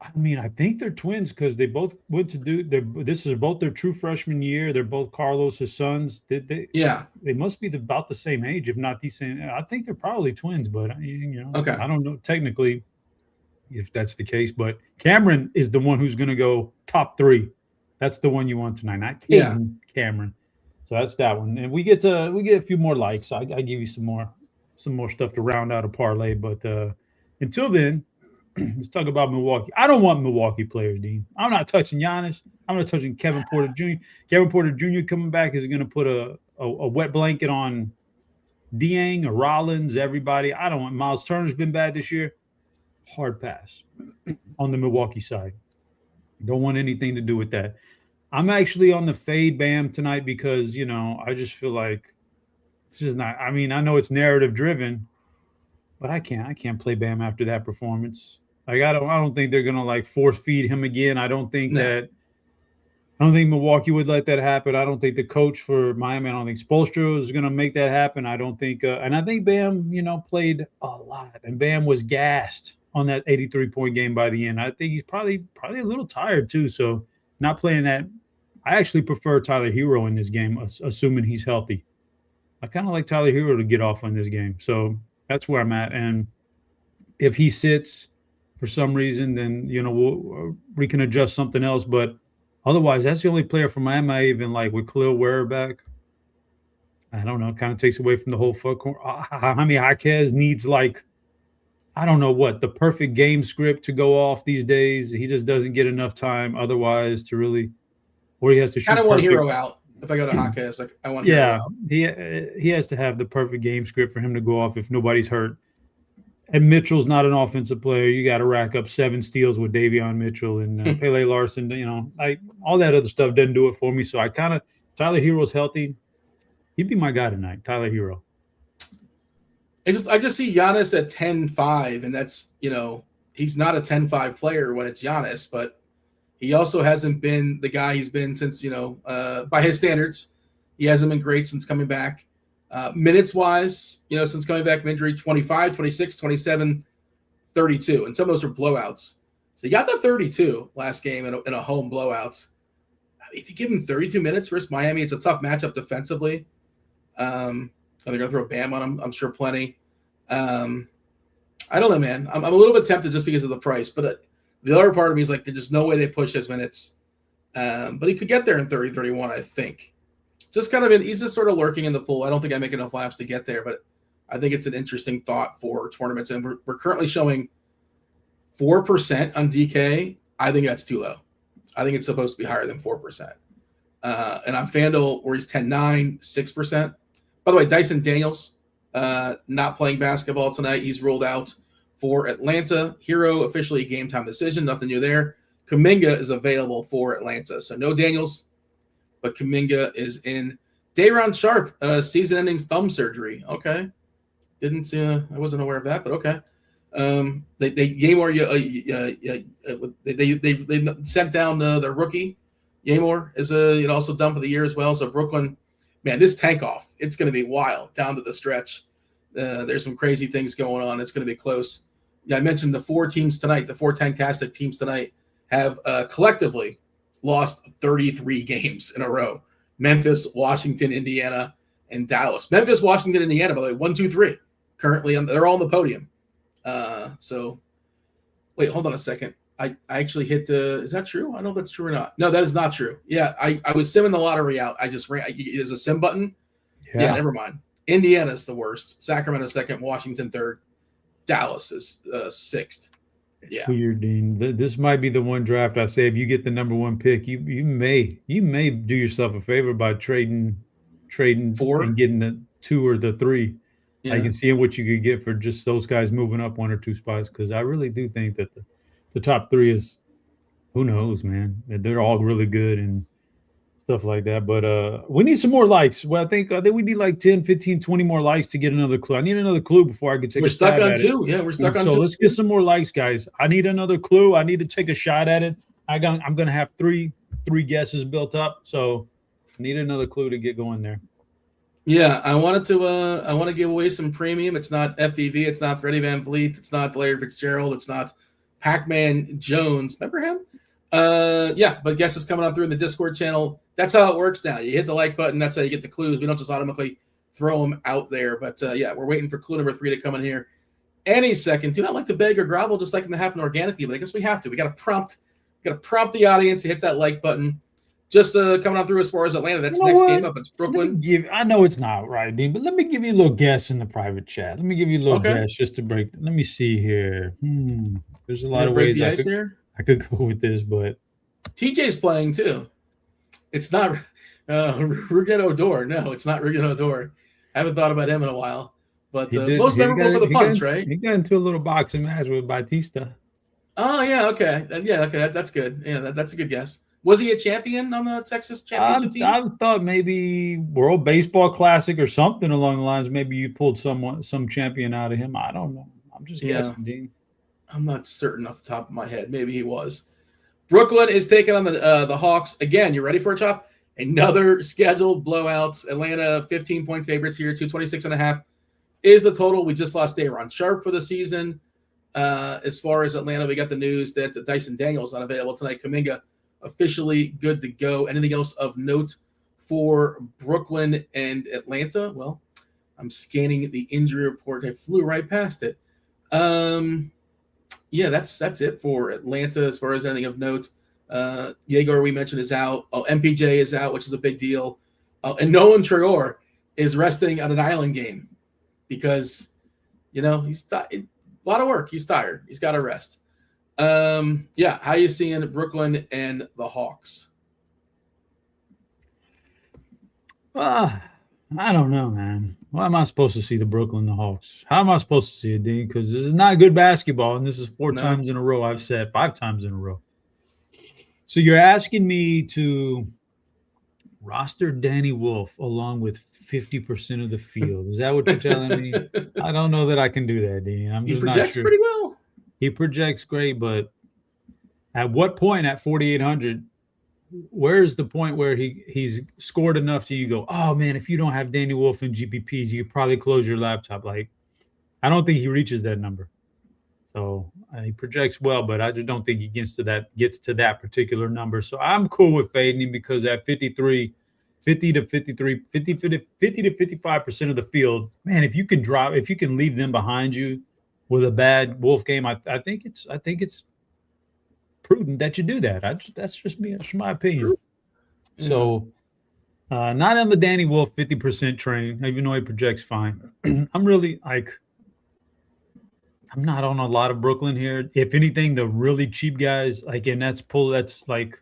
I mean, I think they're twins because they both went to do. This is both their true freshman year. They're both Carlos's sons. Yeah, they must be about the same age, if not the same. I think they're probably twins, but okay. I don't know technically if that's the case. But Cameron is the one who's going to go top 3. That's the one you want tonight, not Caden, Cameron. So that's that one, and we get a few more likes. I give you some more stuff to round out a parlay. But until then, let's talk about Milwaukee. I don't want Milwaukee players, Dean. I'm not touching Giannis. I'm not touching Kevin Porter Jr. Kevin Porter Jr. coming back is going to put a wet blanket on Dieng or Rollins, everybody. I don't want Miles Turner's been bad this year. Hard pass on the Milwaukee side. Don't want anything to do with that. I'm actually on the fade Bam tonight because, I just feel like this is not – I mean, I know it's narrative driven, but I can't play Bam after that performance. Like, I don't think they're going to, force feed him again. I don't think Milwaukee would let that happen. I don't think the coach for Miami, I don't think Spoelstra is going to make that happen. I don't think and I think Bam, played a lot. And Bam was gassed on that 83-point game by the end. I think he's probably a little tired too. So not playing that. I actually prefer Tyler Hero in this game, assuming he's healthy. I kind of like Tyler Hero to get off on this game. So that's where I'm at. And if he sits for some reason, then, we can adjust something else. But otherwise, that's the only player from Miami I even like with Khalil Ware back. I don't know. Kind of takes away from the whole fuck. Jaime Jaquez needs I don't know what, the perfect game script to go off these days. He just doesn't get enough time otherwise to really, or he has to shoot. Kind of want Hero out. If I go to Jaquez, I want Hero out. He has to have the perfect game script for him to go off if nobody's hurt. And Mitchell's not an offensive player. You got to rack up 7 steals with Davion Mitchell and Pele Larson. All that other stuff doesn't do it for me. So Tyler Hero's healthy. He'd be my guy tonight, Tyler Hero. I just see Giannis at 10-5, and that's, he's not a 10-5 player when it's Giannis, but he also hasn't been the guy he's been since, by his standards. He hasn't been great since coming back. Minutes-wise, since coming back from injury, 25, 26, 27, 32. And some of those are blowouts. So he got the 32 last game in a home blowouts. If you give him 32 minutes versus Miami, it's a tough matchup defensively. They're going to throw Bam on him, I'm sure plenty. I don't know, man. I'm a little bit tempted just because of the price. But the other part of me is there's just no way they push his minutes. But he could get there in 30, 31, I think. Just he's just sort of lurking in the pool. I don't think I make enough laps to get there, but I think it's an interesting thought for tournaments. And we're currently showing 4% on DK. I think that's too low. I think it's supposed to be higher than 4%. And on FanDuel, where he's 10-9, 6%. By the way, Dyson Daniels not playing basketball tonight. He's ruled out for Atlanta. Hero officially a game-time decision. Nothing new there. Kuminga is available for Atlanta. So no Daniels, but Kuminga is in. Day'Ron Sharp, season-ending thumb surgery. Okay. I wasn't aware of that, but okay. They sent down the rookie. Yamor is also done for the year as well. So Brooklyn, man, this tank off, it's going to be wild down to the stretch. There's some crazy things going on. It's going to be close. Yeah, I mentioned the 4 teams tonight, the 4 tanktastic teams tonight. have collectively lost 33 games in a row. Memphis, Washington, Indiana, and Dallas. Memphis, Washington, Indiana, by the way, 1, 2, 3. Currently, they're all on the podium. So, wait, hold on a second. I actually hit is that true? I don't know if that's true or not. No, that is not true. Yeah, I was simming the lottery out. I just ran. There's a sim button. Yeah, never mind. Indiana's the worst. Sacramento second. Washington third. Dallas is sixth. It's weird, Dean. This might be the one draft I say if you get the number one pick, you may do yourself a favor by trading 4 and getting the 2 or the 3. Yeah. I can see what you could get for just those guys moving up 1 or 2 spots, because I really do think that the top 3 is, who knows, man. They're all really good and stuff like that. But we need some more likes. Well, I think we need like 10, 15, 20 more likes to get another clue. I need another clue before I can take a shot at it. We're stuck on 2. Yeah, we're stuck on 2. So let's get some more likes, guys. I need another clue. I need to take a shot at it. I'm going to have three guesses built up. So I need another clue to get going there. Yeah, I want to give away some premium. It's not FVV. It's not Freddie Van Vliet. It's not Larry Fitzgerald. It's not Pac-Man Jones. Remember him? Yeah, but guesses coming on through in the Discord channel. That's how it works now. You hit the like button. That's how you get the clues. We don't just automatically throw them out there. But yeah, we're waiting for clue number 3 to come in here any second. Do not like to beg or grovel, just like them to happen organically. But I guess we have to. We got to prompt the audience to hit that like button. Just coming on through as far as Atlanta. That's next game up. It's Brooklyn. I know it's not right, Dean, but let me give you a little guess in the private chat. Let me give you a little guess just to break. Let me see here. There's a lot of ways I could go with this, but TJ's playing too. It's not Rugen Odor. No, it's not Rugen Odor. I haven't thought about him in a while. But most memorable for the punch, right? He got into a little boxing match with Batista. Oh, yeah, okay. That's good. Yeah, that's a good guess. Was he a champion on the Texas championship team? I thought maybe World Baseball Classic or something along the lines. Maybe you pulled some champion out of him. I don't know. I'm just guessing, Dean. I'm not certain off the top of my head. Maybe he was. Brooklyn is taking on the Hawks. Again, you ready for a chop? Another scheduled blowouts. Atlanta, 15-point favorites here. 226.5 is the total. We just lost Day'Ron Sharpe for the season. As far as Atlanta, we got the news that Dyson Daniels not available tonight. Kuminga officially good to go. Anything else of note for Brooklyn and Atlanta? Well, I'm scanning the injury report. I flew right past it. Yeah, that's it for Atlanta as far as anything of note. Yegor, we mentioned, is out. Oh, MPJ is out, which is a big deal. And Nolan Traore is resting on an island game because, he's a lot of work. He's tired. He's got to rest. Yeah, how you seeing Brooklyn and the Hawks? I don't know, man. Why am I supposed to see the Brooklyn the Hawks? How am I supposed to see it, Dean? Because this is not good basketball, and this is 4 times in a row. I've said 5 times in a row. So you're asking me to roster Danny Wolf along with 50% of the field. Is that what you're telling me? I don't know that I can do that, Dean. I'm just not sure. He projects pretty well. He projects great, but at what point at 4,800, where's the point where he's scored enough to you go, oh, man, if you don't have Danny Wolf in GPPs, you could probably close your laptop. Like, I don't think he reaches that number. So he projects well, but I just don't think he gets to that particular number. So I'm cool with fading him because at 50 to 55% of the field, man, if you can leave them behind you with a bad Wolf game, I think it's prudent that you do that. That's just me. That's my opinion. Yeah. So not on the Danny Wolf 50% train, even though he projects fine. I'm really I'm not on a lot of Brooklyn here. If anything, the really cheap guys, that's like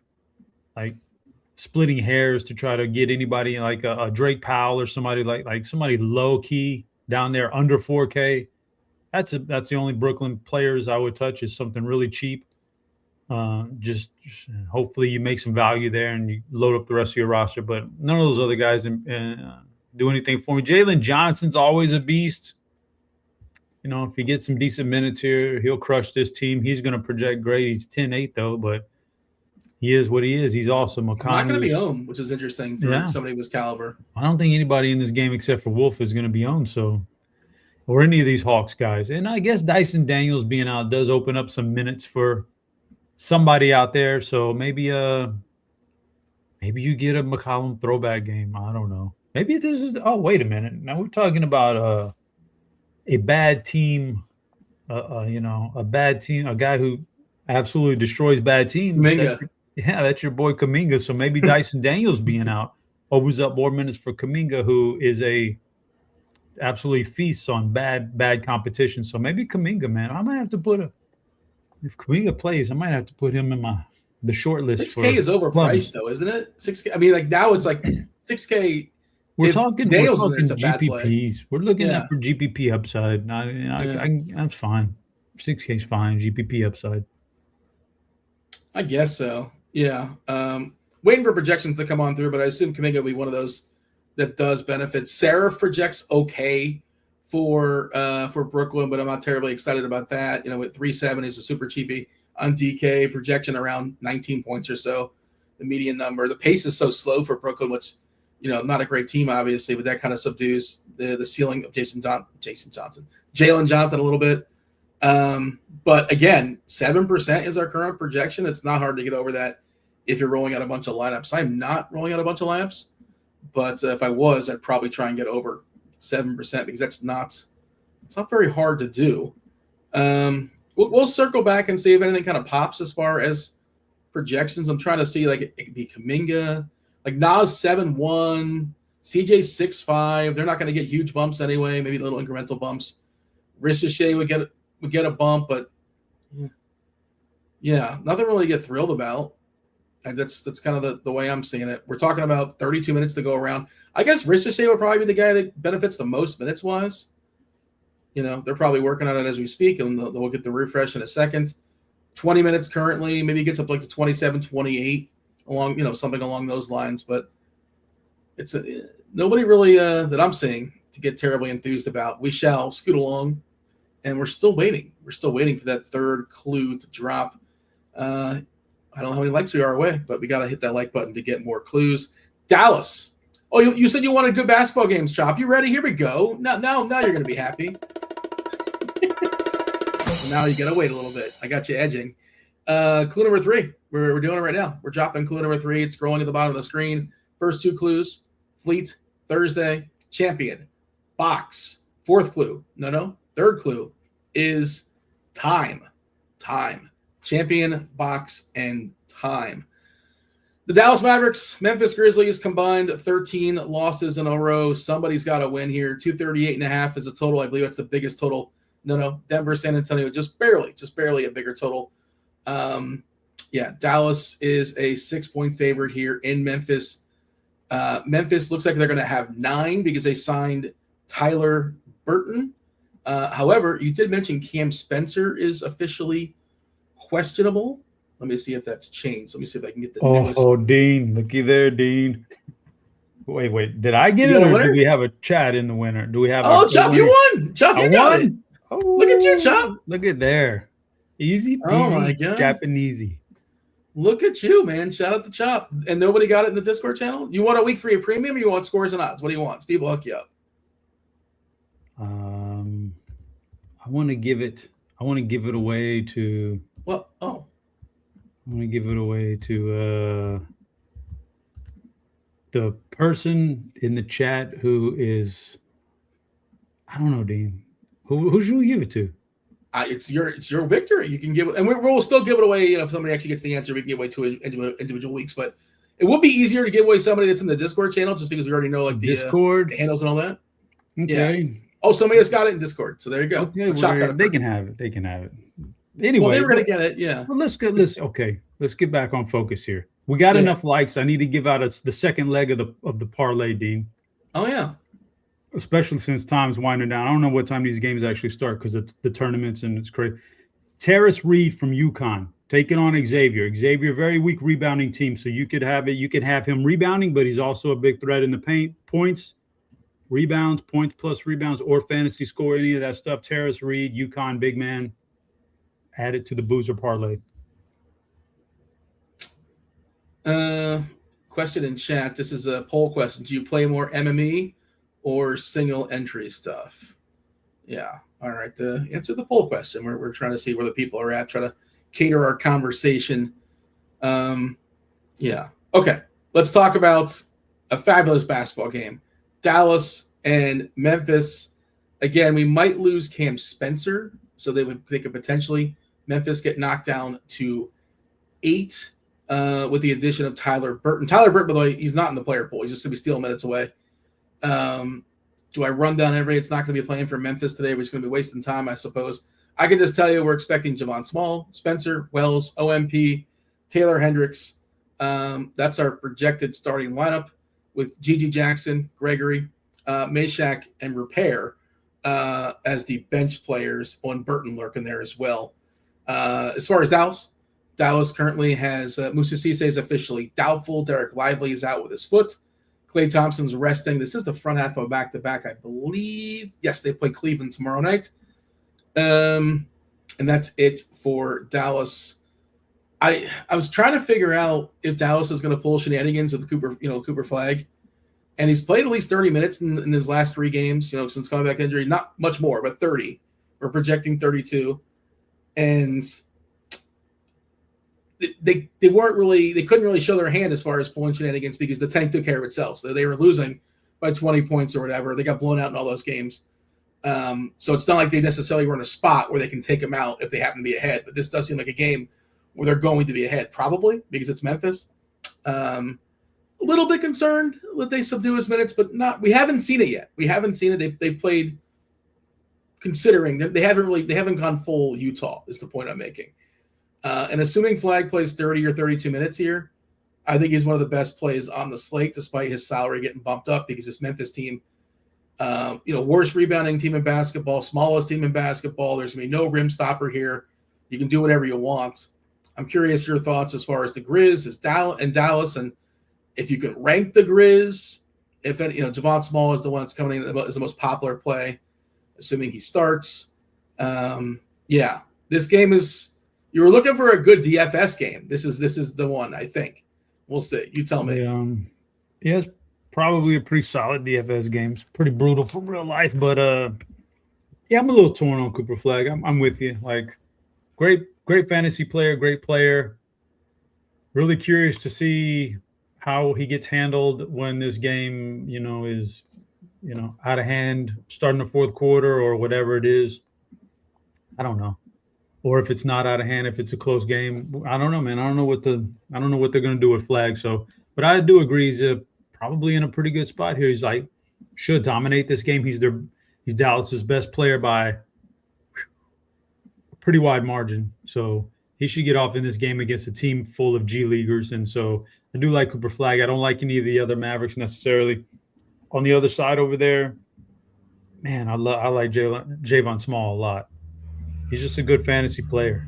splitting hairs to try to get anybody like a Drake Powell or somebody like somebody low key down there under 4K. That's the only Brooklyn players I would touch is something really cheap. Just hopefully you make some value there and you load up the rest of your roster. But none of those other guys do anything for me. Jalen Johnson's always a beast. If he gets some decent minutes here, he'll crush this team. He's going to project great. He's 10-8 though, but he is what he is. He's awesome. He's not going to be owned, which is interesting for somebody of his caliber. I don't think anybody in this game except for Wolf is going to be owned. So. Or any of these Hawks guys. And I guess Dyson Daniels being out does open up some minutes for somebody out there. So maybe you get a McCollum throwback game. I don't know. Maybe this is. Oh, wait a minute. Now we're talking about a bad team. A bad team. A guy who absolutely destroys bad teams. Kuminga. That's your boy Kuminga. So maybe Dyson Daniels being out opens up more minutes for Kuminga, who is absolutely feasts on bad competition. So maybe Kuminga, man. I might have to if Kuminga plays, I might have to put him in the short list. 6K is overpriced though, isn't it? 6K. I mean, like now it's like 6K. We're talking GPPs. We're looking at for GPP upside. I'm fine. 6K is fine. GPP upside. I guess so. Yeah. Waiting for projections to come on through, but I assume Kuminga will be one of those that does benefit. Serif projects okay for Brooklyn, but I'm not terribly excited about that. With 3.7 is a super cheapie on DK, projection around 19 points or so, the median number. The pace is so slow for Brooklyn, which not a great team, obviously, but that kind of subdues the ceiling of Jalen Johnson a little bit. But again, 7% is our current projection. It's not hard to get over that if you're rolling out a bunch of lineups. I'm not rolling out a bunch of lineups, but if I was, I'd probably try and get over 7% because it's not very hard to do. We'll circle back and see if anything kind of pops as far as projections. I'm trying to see, like, it could be Kuminga, like Nas 7-1, CJ 6-5. They're not going to get huge bumps anyway, maybe little incremental bumps. Ricochet would get a bump, but yeah, nothing really to get thrilled about. And that's kind of the way I'm seeing it. We're talking about 32 minutes to go around. I guess Ricochet would probably be the guy that benefits the most minutes-wise. They're probably working on it as we speak, and we'll get the refresh in a second. 20 minutes currently, maybe gets up like to 27, 28, something along those lines. But it's nobody really that I'm seeing to get terribly enthused about. We shall scoot along, and we're still waiting. We're still waiting for that third clue to drop. I don't know how many likes we are away, but we got to hit that like button to get more clues. Dallas. Oh, you said you wanted good basketball games, Chop. You ready? Here we go. Now you're going to be happy. Now you got to wait a little bit. I got you edging. Clue number 3. We're doing it right now. We're dropping clue number 3. It's scrolling at the bottom of the screen. First 2 clues. Fleet, Thursday, champion, box. 4th clue. No. 3rd clue is time. Champion, box, and time. The Dallas Mavericks, Memphis Grizzlies combined 13 losses in a row. Somebody's got to win here. 238.5 is a total. I believe that's the biggest total. No. Denver, San Antonio, just barely a bigger total. Dallas is a 6-point favorite here in Memphis. Memphis looks like they're going to have 9 because they signed Tyler Burton. However, you did mention Cam Spencer is officially questionable. Let me see if that's changed. Let me see if I can get the newest. Oh, Dean. Looky there, Dean. Wait. Did I get it, or do we have a chat in the winner? Do we have Chop, you won. Chop, you got it. Oh, look at you, Chop. Look at there. Easy peasy. Oh, my God. Japanese. Look at you, man. Shout out to Chop. And nobody got it in the Discord channel? You want a week free of premium, or you want scores and odds? What do you want? Steve will hook you up. I want to give it away to I want to give it away to the person in the chat who is, I don't know, Dean. Who should we give it to? It's your victory. You can give it, and we'll still give it away. If somebody actually gets the answer, we can give away 2 individual weeks. But it would be easier to give away somebody that's in the Discord channel, just because we already know the Discord the handles and all that. Okay. Yeah. Oh, somebody has got it in Discord, so there you go. Okay, they can have it. Anyway, well, they were gonna get it. Yeah. Well, let's get back on focus here. We got enough likes. I need to give out the second leg of the parlay, Dean. Oh yeah. Especially since time's winding down. I don't know what time these games actually start because it's the tournaments and it's crazy. Terrace Reed from UConn taking on Xavier. Xavier, very weak rebounding team, so you could have it. You could have him rebounding, but he's also a big threat in the paint. Points, rebounds, points plus rebounds, or fantasy score, any of that stuff. Terrace Reed, UConn, big man. Add it to the Boozer parlay. Question in chat. This is a poll question. Do you play more MME or single entry stuff? Yeah. All right. To answer the poll question, we're trying to see where the people are at. Try to cater our conversation. Yeah. Okay. Let's talk about a fabulous basketball game. Dallas and Memphis. Again, we might lose Cam Spencer, so they could potentially Memphis get knocked down to 8 with the addition of Tyler Burton. Tyler Burton, by the way, he's not in the player pool. He's just going to be stealing minutes away. Do I run down everybody? It's not going to be playing for Memphis today. We're just going to be wasting time, I suppose. I can just tell you we're expecting Javon Small, Spencer, Wells, OMP, Taylor Hendricks. That's our projected starting lineup with Gigi Jackson, Gregory, Meshack, and Repair as the bench players on Burton lurking there as well. As far as Dallas currently has Moussa Cisse is officially doubtful. Derek Lively is out with his foot. Klay Thompson's resting. This is the front half of a back-to-back, I believe. Yes, they play Cleveland tomorrow night. And that's it for Dallas. I was trying to figure out if Dallas is going to pull shenanigans with Cooper Flag. And he's played at least 30 minutes in his last 3 games, since coming back injury. Not much more, but 30. We're projecting 32. And they couldn't really show their hand as far as pulling shenanigans because the tank took care of itself. So they were losing by 20 points or whatever. They got blown out in all those games. So it's not like they necessarily were in a spot where they can take them out if they happen to be ahead. But this does seem like a game where they're going to be ahead, probably because it's Memphis. A little bit concerned that they subdue his minutes, but not. We haven't seen it yet. We haven't seen it. They played, considering they haven't gone full Utah. Is the point I'm making. And assuming Flag plays 30 or 32 minutes here, I think he's one of the best plays on the slate, despite his salary getting bumped up because this Memphis team, worst rebounding team in basketball, smallest team in basketball. There's going to be no rim stopper here. You can do whatever you want. I'm curious your thoughts as far as the Grizz and Dallas, and if you can rank the Grizz. If Javon Small is the one that's coming in as the most popular play, assuming he starts. This game is. You were looking for a good DFS game. This is the one, I think. We'll see. You tell me. It's probably a pretty solid DFS game. It's pretty brutal for real life, but I'm a little torn on Cooper Flag. I'm with you. Like, great fantasy player, great player. Really curious to see how he gets handled when this game, is, out of hand, starting the fourth quarter or whatever it is. I don't know. Or if it's not out of hand, if it's a close game, I don't know, man. I don't know what they're going to do with Flag. So, but I do agree he's probably in a pretty good spot here. He's should dominate this game. He's Dallas's best player by a pretty wide margin. So he should get off in this game against a team full of G Leaguers. And so I do like Cooper Flag. I don't like any of the other Mavericks necessarily. On the other side over there, man, I like Javon Small a lot. He's just a good fantasy player.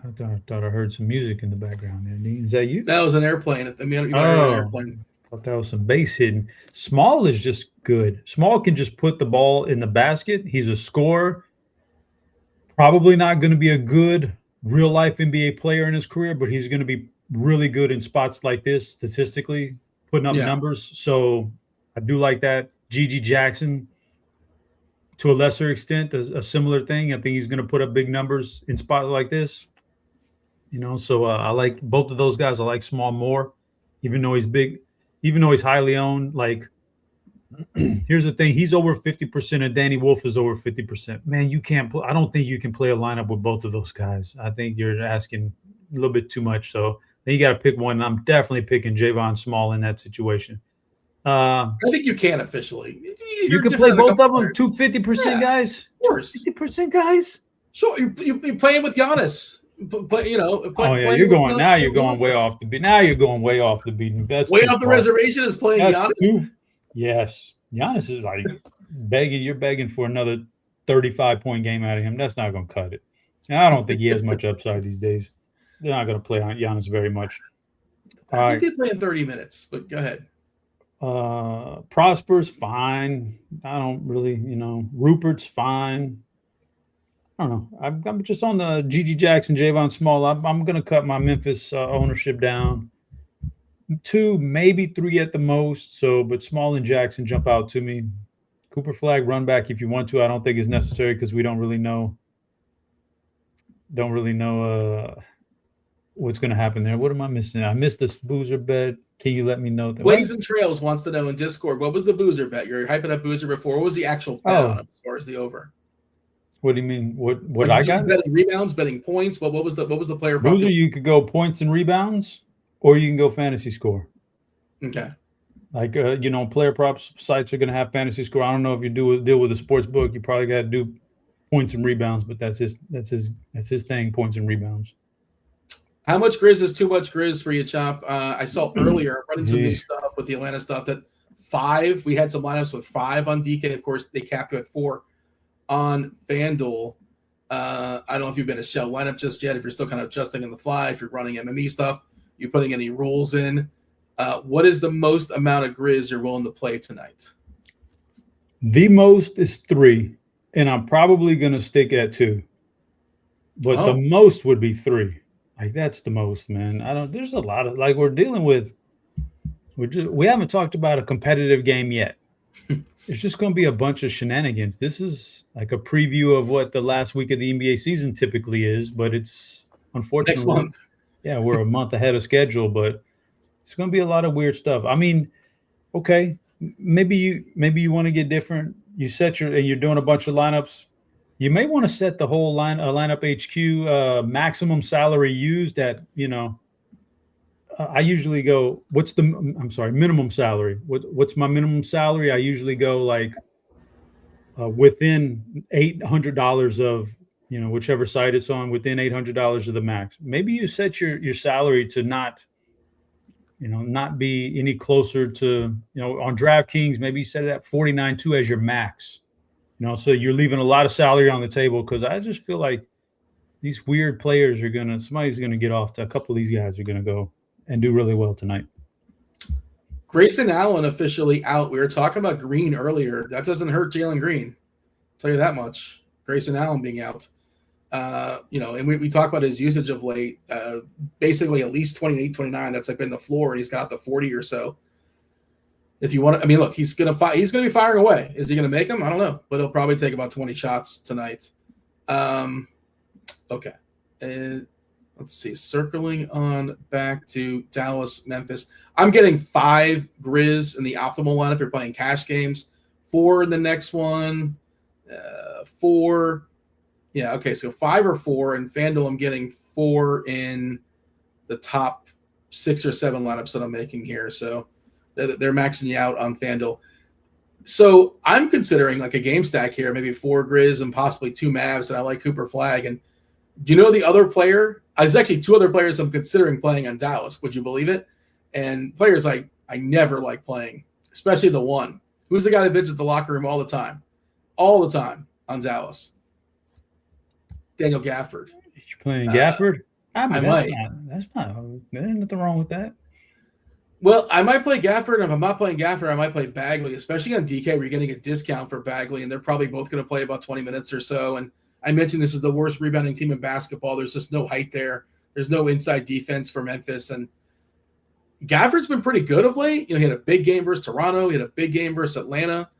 I thought I heard some music in the background there. Is that you? That was an airplane. An airplane. I thought that was some base hitting. Small is just good. Small can just put the ball in the basket. He's a scorer. Probably not going to be a good real-life NBA player in his career, but he's going to be really good in spots like this statistically, putting up numbers. So I do like that. Gigi Jackson, to a lesser extent, a similar thing. I think he's going to put up big numbers in spots like this. So I like both of those guys. I like Small more, even though he's big, even though he's highly owned. Like, here's the thing. He's over 50% and Danny Wolf is over 50%. Man, you can't – I don't think you can play a lineup with both of those guys. I think you're asking a little bit too much. So then you got to pick one. And I'm definitely picking Javon Small in that situation. I think you can officially. You can play both of them. 250% guys. Of course. 50% guys. Sure, you're playing with Giannis. You're going way off the beat. Now you're going way off the beaten. That's way off the reservation is playing Giannis. Yes, Giannis is like begging. You're begging for another 35-point game out of him. That's not going to cut it. And I don't think he has much upside these days. They're not going to play on Giannis very much. I think they play in 30 minutes. But go ahead. Prosper's fine. I don't really, Rupert's fine. I don't know. I'm just on the Gigi Jackson, Javon Small. I'm going to cut my Memphis ownership down. 2, maybe 3 at the most. So, but Small and Jackson jump out to me. Cooper Flag run back if you want to. I don't think it's necessary because we don't really know don't really know what's going to happen there. What am I missing? I missed this boozer bet. Can you let me know? Ways and Trails wants to know in Discord, what was the boozer bet? You're hyping up boozer before. What was the actual bet on him as far as the over? What do you mean? What I got? Betting rebounds, betting points. What was the player? Boozer, you could go points and rebounds, or you can go fantasy score. Okay. Like player props sites are going to have fantasy score. I don't know if you deal with a sports book. You probably got to do points and rebounds, but that's his thing. Points and rebounds. How much Grizz is too much Grizz for you, Chop? I saw earlier running some new stuff with the Atlanta stuff that 5. We had some lineups with 5 on DK. Of course, they capped you at 4 on FanDuel. I don't know if you've been a shell lineup just yet. If you're still kind of adjusting on the fly, if you're running MME stuff, you putting any rules in. What is the most amount of Grizz you're willing to play tonight? The most is 3, and I'm probably going to stick at 2. But the most would be 3. Like, that's the most, man. There's a lot of, like, we're dealing with, we haven't talked about a competitive game yet. It's just going to be a bunch of shenanigans. This is like a preview of what the last week of the NBA season typically is, but it's unfortunately, next month. Yeah, we're a month ahead of schedule, but it's going to be a lot of weird stuff. I mean, okay, maybe you want to get different. You're doing a bunch of lineups. You may want to set the whole lineup HQ maximum salary used at, I usually go, minimum salary. What's my minimum salary? I usually go like within $800 of, whichever site it's on, within $800 of the max. Maybe you set your salary to not be any closer to, on DraftKings, maybe you set it at 49.2 as your max. So you're leaving a lot of salary on the table, because I just feel like these weird players somebody's going to get off. A couple of these guys are going to go and do really well tonight. Grayson Allen officially out. We were talking about Green earlier. That doesn't hurt Jalen Green. I'll tell you that much. Grayson Allen being out. And we talk about his usage of late. Basically at least 28, 29. That's like been the floor, and he's got the 40 or so. If you want to, look, he's gonna be firing away. Is he gonna make them? I don't know, but he'll probably take about 20 shots tonight. Okay. Let's see. Circling on back to Dallas, Memphis. I'm getting 5 Grizz in the optimal lineup. You're playing cash games. 4 in the next one. 4. Yeah. Okay. So 5 or 4 in FanDuel. I'm getting 4 in the top 6 or 7 lineups that I'm making here. So they're maxing you out on FanDuel. So I'm considering like a game stack here, maybe 4 Grizz and possibly 2 Mavs, and I like Cooper Flag. And do you know the other player? There's actually 2 other players I'm considering playing on Dallas. Would you believe it? And players I never like playing, especially the one. Who's the guy that visits the locker room all the time on Dallas? Daniel Gafford. You're playing Gafford? I might. There's nothing wrong with that. Well, I might play Gafford, and if I'm not playing Gafford, I might play Bagley, especially on DK where you're getting a discount for Bagley, and they're probably both going to play about 20 minutes or so. And I mentioned this is the worst rebounding team in basketball. There's just no height there. There's no inside defense for Memphis. And Gafford's been pretty good of late. He had a big game versus Toronto. He had a big game versus Atlanta.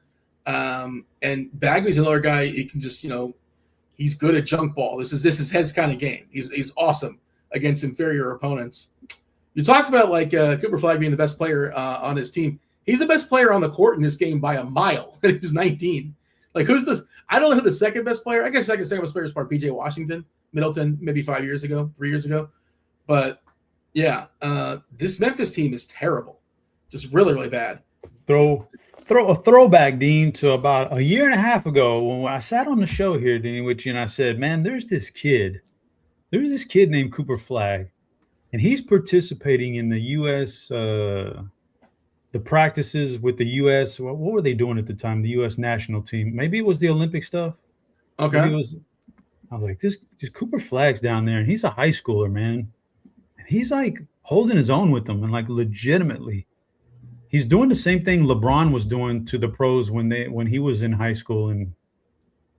And Bagley's another guy you can just, he's good at junk ball. This is his kind of game. He's awesome against inferior opponents. You talked about Cooper Flag being the best player on his team. He's the best player on the court in this game by a mile. He's 19. Who's this? I don't know who the second best player. I guess second best player is part PJ Washington, Middleton, maybe 3 years ago. But yeah, this Memphis team is terrible. Just really, really bad. Throw a throwback, Dean, to about a year and a half ago when I sat on the show here, Dean, with you, and I said, man, there's this kid named Cooper Flag. And he's participating in the U.S. The practices with the U.S. What were they doing at the time? The U.S. national team. Maybe it was the Olympic stuff. Okay. I was like, this Cooper Flag's down there, and he's a high schooler, man. And he's holding his own with them, and legitimately, he's doing the same thing LeBron was doing to the pros when he was in high school. And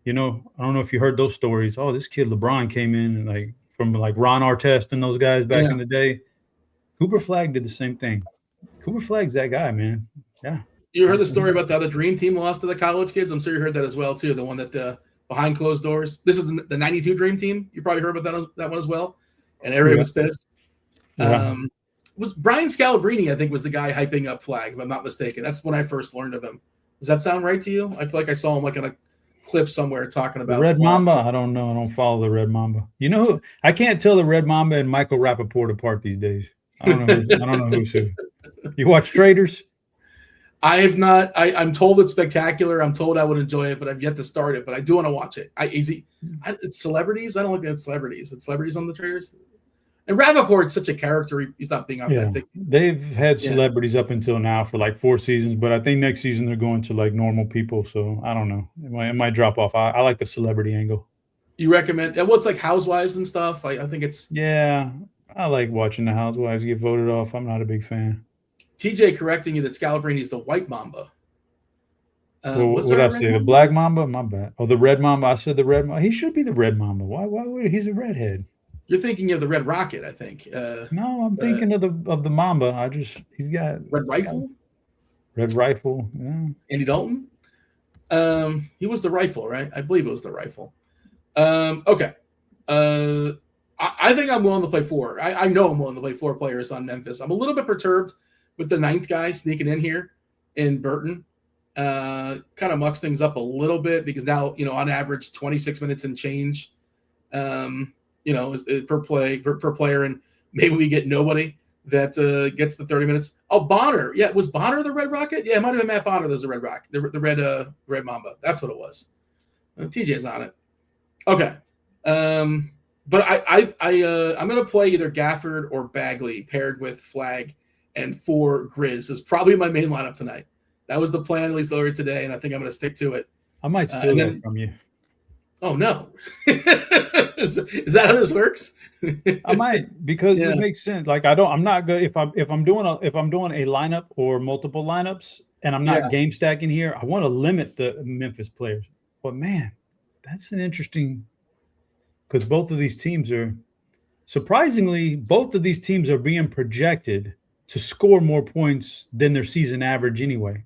I don't know if you heard those stories. Oh, this kid LeBron came in and from Ron Artest and those guys back in the day. Cooper Flag did the same thing. Cooper Flag's that guy, man. Yeah. You heard the story about the other dream team lost to the college kids? I'm sure you heard that as well, too. The one that behind closed doors. This is the 92 Dream Team. You probably heard about that one as well. And everybody was pissed. Yeah. Was Brian Scalabrine, I think, was the guy hyping up Flag, if I'm not mistaken. That's when I first learned of him. Does that sound right to you? I feel like I saw him like in a clip somewhere talking about the Red Mamba. I don't know. I don't follow the Red Mamba. You know who? I can't tell the Red Mamba and Michael Rappaport apart these days. I don't know who's who. You watch Traders? I have not. I'm told it's spectacular. I'm told I would enjoy it, but I've yet to start it. But I do want to watch it. It's celebrities. I don't like that it's celebrities. It's celebrities on the Traders. And Rappaport's such a character. He's not being authentic. Yeah. They've had celebrities up until now for like 4 seasons, but I think next season they're going to like normal people. So I don't know. It might drop off. I like the celebrity angle. You recommend? Well, it's like Housewives and stuff. I think it's. Yeah, I like watching the Housewives get voted off. I'm not a big fan. TJ correcting you that Scalabrine is the White Mamba. What did I say? The Black Mamba? My bad. Oh, the Red Mamba. I said the Red Mamba. He should be the Red Mamba. Why would he's a redhead? You're thinking of the Red Rocket, I think. No, I'm thinking of the Mamba. He's got Red Rifle. Red Rifle. Yeah. Andy Dalton. He was the rifle, right? I believe it was the rifle. Okay. I think I'm willing to play 4. I know I'm willing to play 4 players on Memphis. I'm a little bit perturbed with the 9th guy sneaking in here in Burton. Kind of mucks things up a little bit because now, on average, 26 minutes and change, per player. And maybe we get nobody that gets the 30 minutes. Oh, Bonner. Yeah, was Bonner the Red Rocket? Yeah, it might have been Matt Bonner. There's a Red Rocket. The Red Mamba. That's what it was. TJ's on it. Okay. But I'm going to play either Gafford or Bagley paired with Flag and 4 Grizz is probably my main lineup tonight. That was the plan, at least earlier today, and I think I'm going to stick to it. I might steal that from you. Oh, no. Is that how this works? I might, because it makes sense. Like I'm not good if I'm doing a lineup or multiple lineups and I'm not game stacking here. I want to limit the Memphis players. But man, that's an interesting, because both of these teams are being projected to score more points than their season average anyway.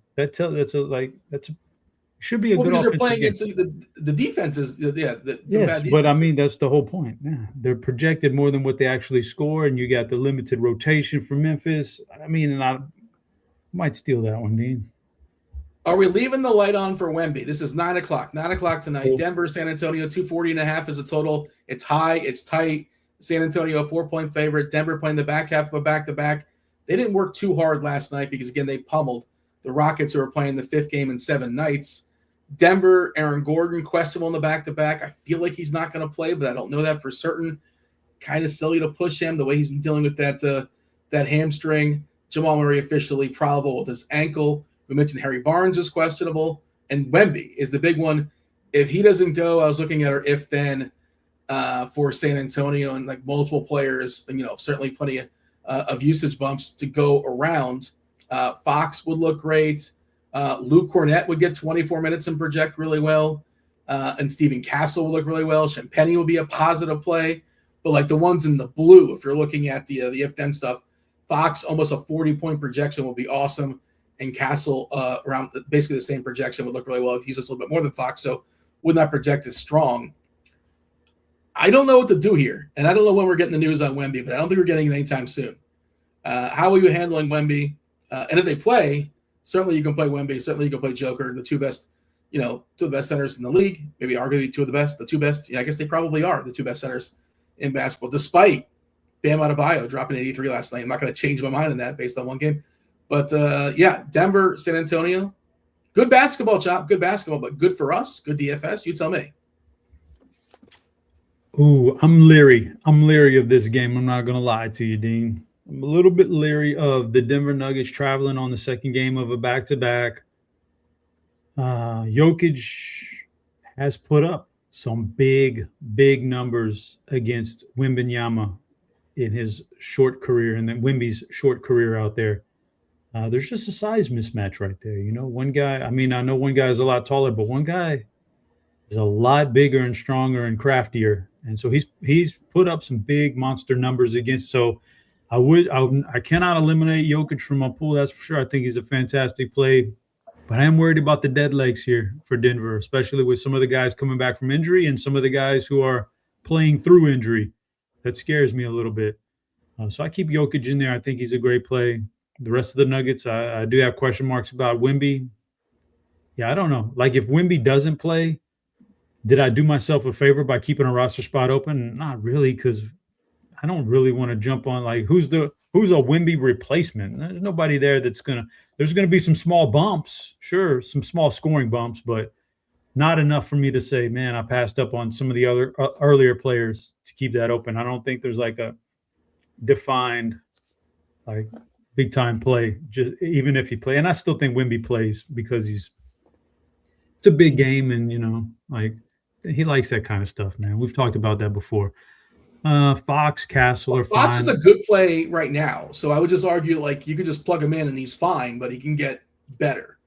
Should be a good offensive playing game. against the defenses. Yes, but I mean that's the whole point. Yeah, they're projected more than what they actually score, and you got the limited rotation for Memphis. I mean, and I might steal that one, Dean. Are we leaving the light on for Wemby? This is 9 o'clock. 9 o'clock tonight. Cool. Denver, San Antonio, 240.5 is a total. It's high. It's tight. San Antonio, 4-point favorite. Denver playing the back half of a back-to-back. They didn't work too hard last night because, again, they pummeled the Rockets, who are playing the 5th game in 7 nights. Denver, Aaron Gordon, questionable in the back-to-back. I feel like he's not going to play, but I don't know that for certain. Kind of silly to push him the way he's been dealing with that hamstring. Jamal Murray officially probable with his ankle. We mentioned Harry Barnes is questionable. And Wemby is the big one. If he doesn't go, I was looking at our if-then for San Antonio and like multiple players, and certainly plenty of usage bumps to go around. Fox would look great. Luke Cornett would get 24 minutes and project really well. And Stephen Castle would look really well. Champagny would be a positive play. But like the ones in the blue, if you're looking at the if-then stuff, Fox, almost a 40-point projection would be awesome. And Castle, around basically the same projection, would look really well. He's just a little bit more than Fox, so would not project as strong. I don't know what to do here. And I don't know when we're getting the news on Wemby, but I don't think we're getting it anytime soon. How are you handling Wemby? And if they play, certainly you can play Wemby. Certainly you can play Joker, the two best centers in the league. Maybe arguably the two best. Yeah, I guess they probably are the 2 best centers in basketball, despite Bam Adebayo dropping 83 last night. I'm not going to change my mind on that based on one game. But, Denver, San Antonio, good basketball, Chop, good basketball, but good for us, good DFS. You tell me. Ooh, I'm leery. I'm leery of this game. I'm not going to lie to you, Dean. I'm a little bit leery of the Denver Nuggets traveling on the second game of a back-to-back. Jokic has put up some big numbers against Wembanyama in his short career, and then Wemby's short career out there. There's just a size mismatch right there. One guy, I know one guy is a lot taller, but one guy is a lot bigger and stronger and craftier. And so he's put up some big monster numbers against. So I cannot eliminate Jokic from my pool. That's for sure. I think he's a fantastic play. But I am worried about the dead legs here for Denver, especially with some of the guys coming back from injury and some of the guys who are playing through injury. That scares me a little bit. So I keep Jokic in there. I think he's a great play. The rest of the Nuggets, I do have question marks about Wemby. Yeah, I don't know. Like if Wemby doesn't play, did I do myself a favor by keeping a roster spot open? Not really, because I don't really want to jump on like who's a Wemby replacement. There's nobody there that's there's gonna be some small bumps, sure, some small scoring bumps, but not enough for me to say, man, I passed up on some of the other earlier players to keep that open. I don't think there's like a defined like big time play, just even if he play. And I still think Wemby plays because it's a big game, and like he likes that kind of stuff, man. We've talked about that before. Fox, Castle are fine. Fox is a good play right now, so I would just argue like you could just plug him in and he's fine, but he can get better.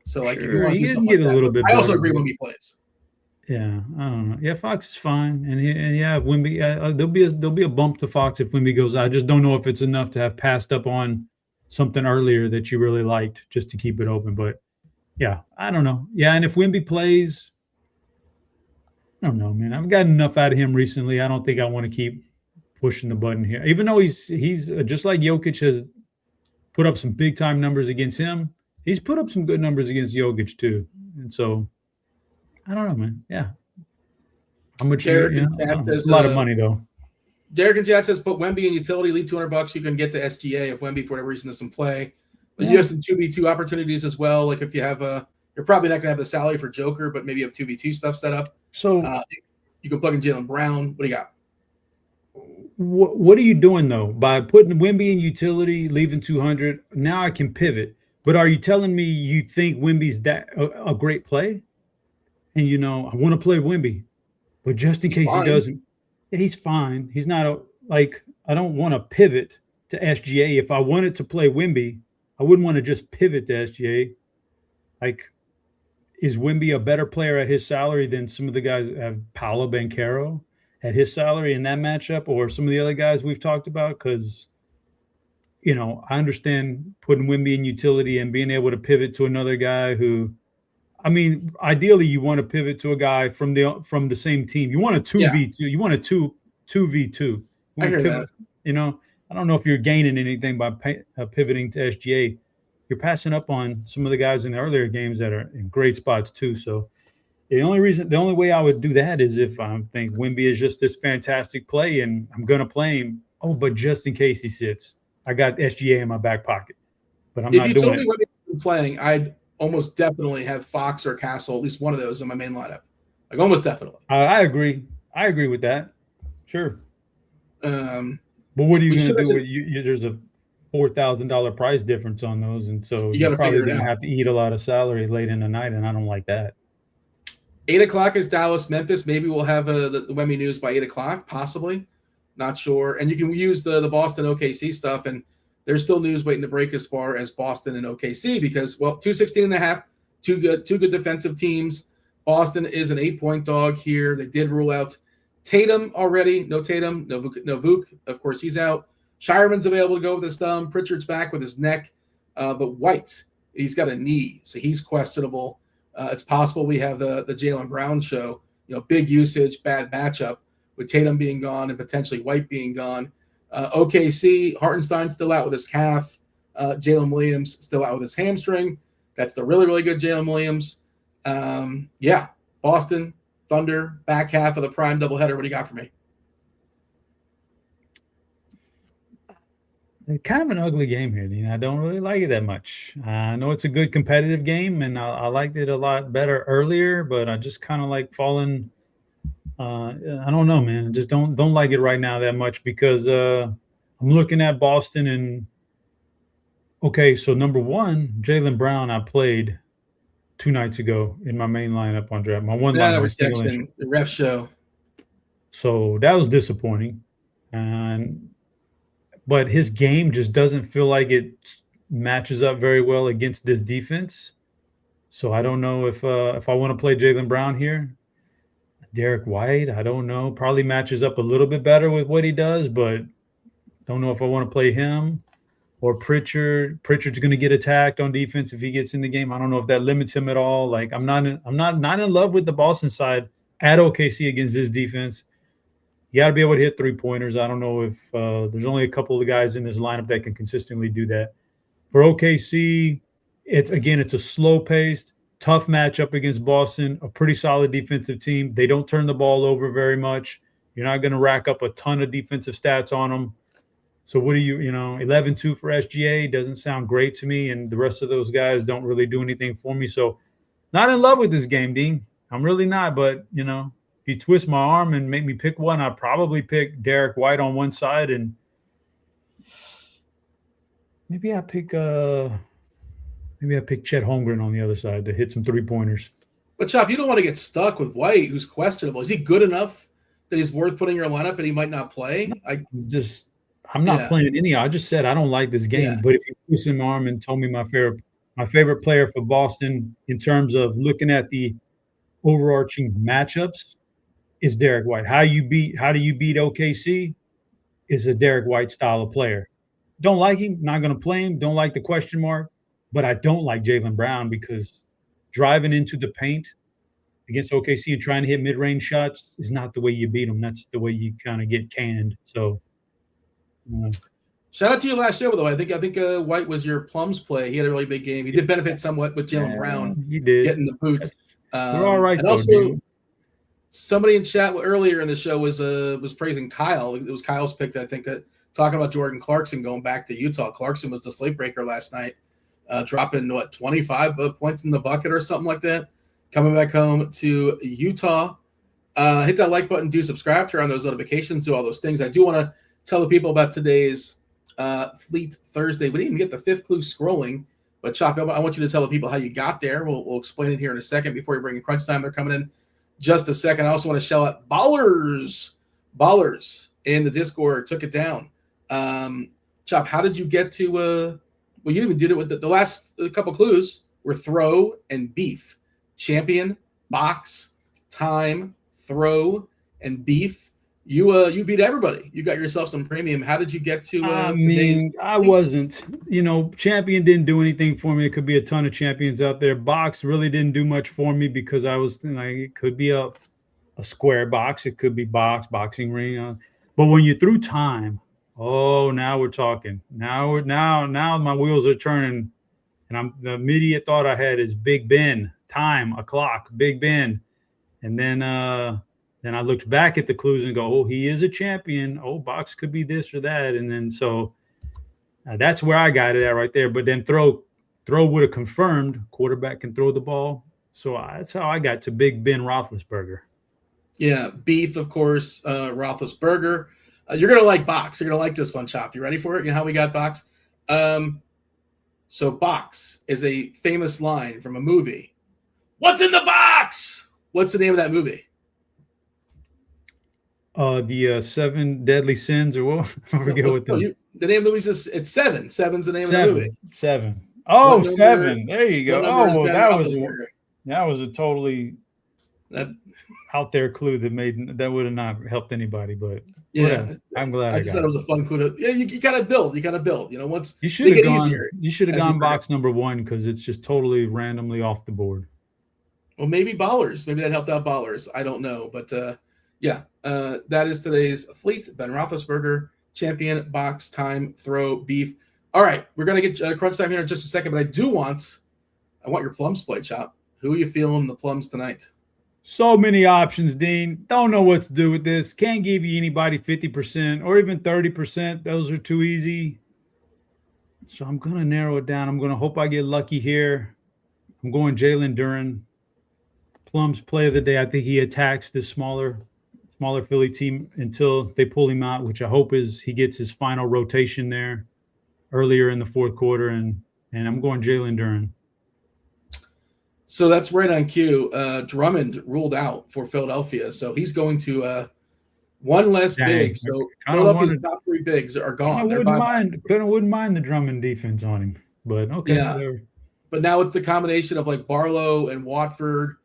So like if you want to do something like that, a little bit. I also agree when he plays. Yeah, I don't know. Yeah, Fox is fine, and yeah, Wemby. There'll be a bump to Fox if Wemby goes. I just don't know if it's enough to have passed up on something earlier that you really liked just to keep it open. But yeah, I don't know. Yeah, and if Wemby plays, I don't know, man. I've gotten enough out of him recently. I don't think I want to keep pushing the button here. Even though he's just like Jokic has put up some big time numbers against him, he's put up some good numbers against Jokic too. And so I don't know, man. Yeah. How much? It's a lot of money though. Derek and Chad says, put Wemby in utility, leave $200. You can get the SGA if Wemby for whatever reason doesn't play. But you have some 2v2 opportunities as well. Like if you have you're probably not going to have the salary for Joker, but maybe you have 2v2 stuff set up. So you can plug in Jaylen Brown. What do you got? What are you doing though? By putting Wemby in utility, leaving 200, now I can pivot. But are you telling me you think Wemby's that a great play? And I want to play Wemby, but just in case he doesn't, he's fine. He's not I don't want to pivot to SGA. If I wanted to play Wemby, I wouldn't want to just pivot to SGA. Like, is Wemby a better player at his salary than some of the guys that have Paolo Banchero at his salary in that matchup, or some of the other guys we've talked about? Because, I understand putting Wemby in utility and being able to pivot to another guy who, I mean, ideally you want to pivot to a guy from the same team. You want a 2v2. You want a 2v2. I hear that. I don't know if you're gaining anything by pivoting to SGA. You're passing up on some of the guys in the earlier games that are in great spots too. So the only way I would do that is if I think Wemby is just this fantastic play and I'm going to play him. Oh, but just in case he sits, I got SGA in my back pocket. But I'm not doing it. If you told me Wemby was playing, I'd almost definitely have Fox or Castle, at least one of those in my main lineup. Like almost definitely. I agree. I agree with that. Sure. But what are you going to do with you? There's a $4,000 price difference on those, and so you're probably going to have to eat a lot of salary late in the night, and I don't like that. 8:00 is Dallas, Memphis. Maybe we'll have the Wemby news by 8:00, possibly. Not sure. And you can use the Boston OKC stuff, and there's still news waiting to break as far as Boston and OKC because, 216.5, two good defensive teams. Boston is an 8-point dog here. They did rule out Tatum already. No Tatum, no Vuk. Of course, he's out. Shireman's available to go with his thumb. Pritchard's back with his neck. But White, he's got a knee, so he's questionable. It's possible we have the Jaylen Brown show. Big usage, bad matchup with Tatum being gone and potentially White being gone. OKC, Hartenstein's still out with his calf. Jalen Williams still out with his hamstring. That's the really, really good Jalen Williams. Boston, Thunder, back half of the prime doubleheader. What do you got for me? Kind of an ugly game here, Dean. I don't really like it that much. I know it's a good competitive game, and I liked it a lot better earlier, but I just kind of like falling. I don't know, man. I just don't like it right now that much because I'm looking at Boston and okay, so number one, Jaylen Brown, I played 2 nights ago in my main lineup on draft. My one line was the ref show. So that was disappointing. But his game just doesn't feel like it matches up very well against this defense. So I don't know if I want to play Jaylen Brown here. Derek White, I don't know. Probably matches up a little bit better with what he does, but don't know if I want to play him. or Pritchard. Pritchard's going to get attacked on defense if he gets in the game. I don't know if that limits him at all. Like I'm not in love with the Boston side at OKC against this defense. You got to be able to hit 3-pointers. I don't know if there's only a couple of guys in this lineup that can consistently do that. For OKC, it's a slow-paced, tough matchup against Boston, a pretty solid defensive team. They don't turn the ball over very much. You're not going to rack up a ton of defensive stats on them. So what do 11-2 for SGA doesn't sound great to me, and the rest of those guys don't really do anything for me. So not in love with this game, Dean. I'm really not, but, if you twist my arm and make me pick one, I'd probably pick Derek White on one side, and maybe I pick Chet Holmgren on the other side to hit some 3-pointers. But Chop, you don't want to get stuck with White, who's questionable. Is he good enough that he's worth putting in your lineup and he might not play? I'm not playing any. I just said I don't like this game. Yeah. But if you twist my arm and told me my favorite player for Boston in terms of looking at the overarching matchups is Derek White. How do you beat OKC is a Derek White style of player. Don't like him, not going to play him, don't like the question mark, but I don't like Jaylen Brown because driving into the paint against OKC and trying to hit mid-range shots is not the way you beat them. That's the way you kind of get canned. So shout out to you last year, by the way. I think White was your Plums play. He had a really big game. He did benefit somewhat with Jaylen Brown. He did. Getting the boot. We're all right, and though, also, dude. Somebody in chat earlier in the show was praising Kyle. It was Kyle's pick, I think, talking about Jordan Clarkson going back to Utah. Clarkson was the slate breaker last night, dropping 25 points in the bucket or something like that. Coming back home to Utah. Hit that like button, do subscribe, turn on those notifications, do all those things. I do want to tell the people about today's Fleet Thursday. We didn't even get the fifth clue scrolling, but Chop, I want you to tell the people how you got there. We'll explain it here in a second before you bring in crunch time. They're coming in just a second. I also want to shout out Ballers in the Discord took it down. Chop, how did you get to well, you even did it with the last couple clues were throw and beef. Champion, box, time, throw, and beef. You beat everybody. You got yourself some premium. How did you get to I wasn't. Champion didn't do anything for me. It could be a ton of champions out there. Box really didn't do much for me because I was like, it could be a square box. It could be boxing ring. But when you threw time, now we're talking. Now my wheels are turning, and the immediate thought I had is Big Ben, time, a clock, Big Ben, and then I looked back at the clues and go, he is a champion. Box could be this or that, and then so that's where I got it at right there. But then throw would have confirmed quarterback can throw the ball, so that's how I got to Big Ben Roethlisberger. Yeah, beef, of course, Roethlisberger. You're going to like box. You're going to like this one, Chop. You ready for it? You know how we got box? So box is a famous line from a movie. What's in the box? What's the name of that movie? The 7 Deadly Sins, or what? I forget what the name of the movie is. It's 7. 7's the name of the movie. 7. Oh, 7. There you go. That was a totally out there clue that would have not helped anybody, but yeah, I'm glad. I just thought it was a fun clue. You gotta build. Once you should have gone box number 1 because it's just totally randomly off the board. Well, maybe Ballers. Maybe that helped out Ballers. I don't know, but that is today's Fleet. Ben Roethlisberger, champion, box, time, throw, beef. All right, we're gonna get crunch time here in just a second, but I want your Plums play, Chop. Who are you feeling the Plums tonight? So many options, Dean. Don't know what to do with this. Can't give you anybody 50% or even 30%. Those are too easy. So I'm going to narrow it down. I'm going to hope I get lucky here. I'm going Jalen Duren. Plum's play of the day. I think he attacks this smaller Philly team until they pull him out, which I hope is he gets his final rotation there earlier in the fourth quarter. And I'm going Jalen Duren. So that's right on cue. Drummond ruled out for Philadelphia, so he's going to one less big. So Philadelphia's top 3 bigs are gone. I wouldn't mind the Drummond defense on him, but okay. Yeah. Whatever. But now it's the combination of like Barlow and Watford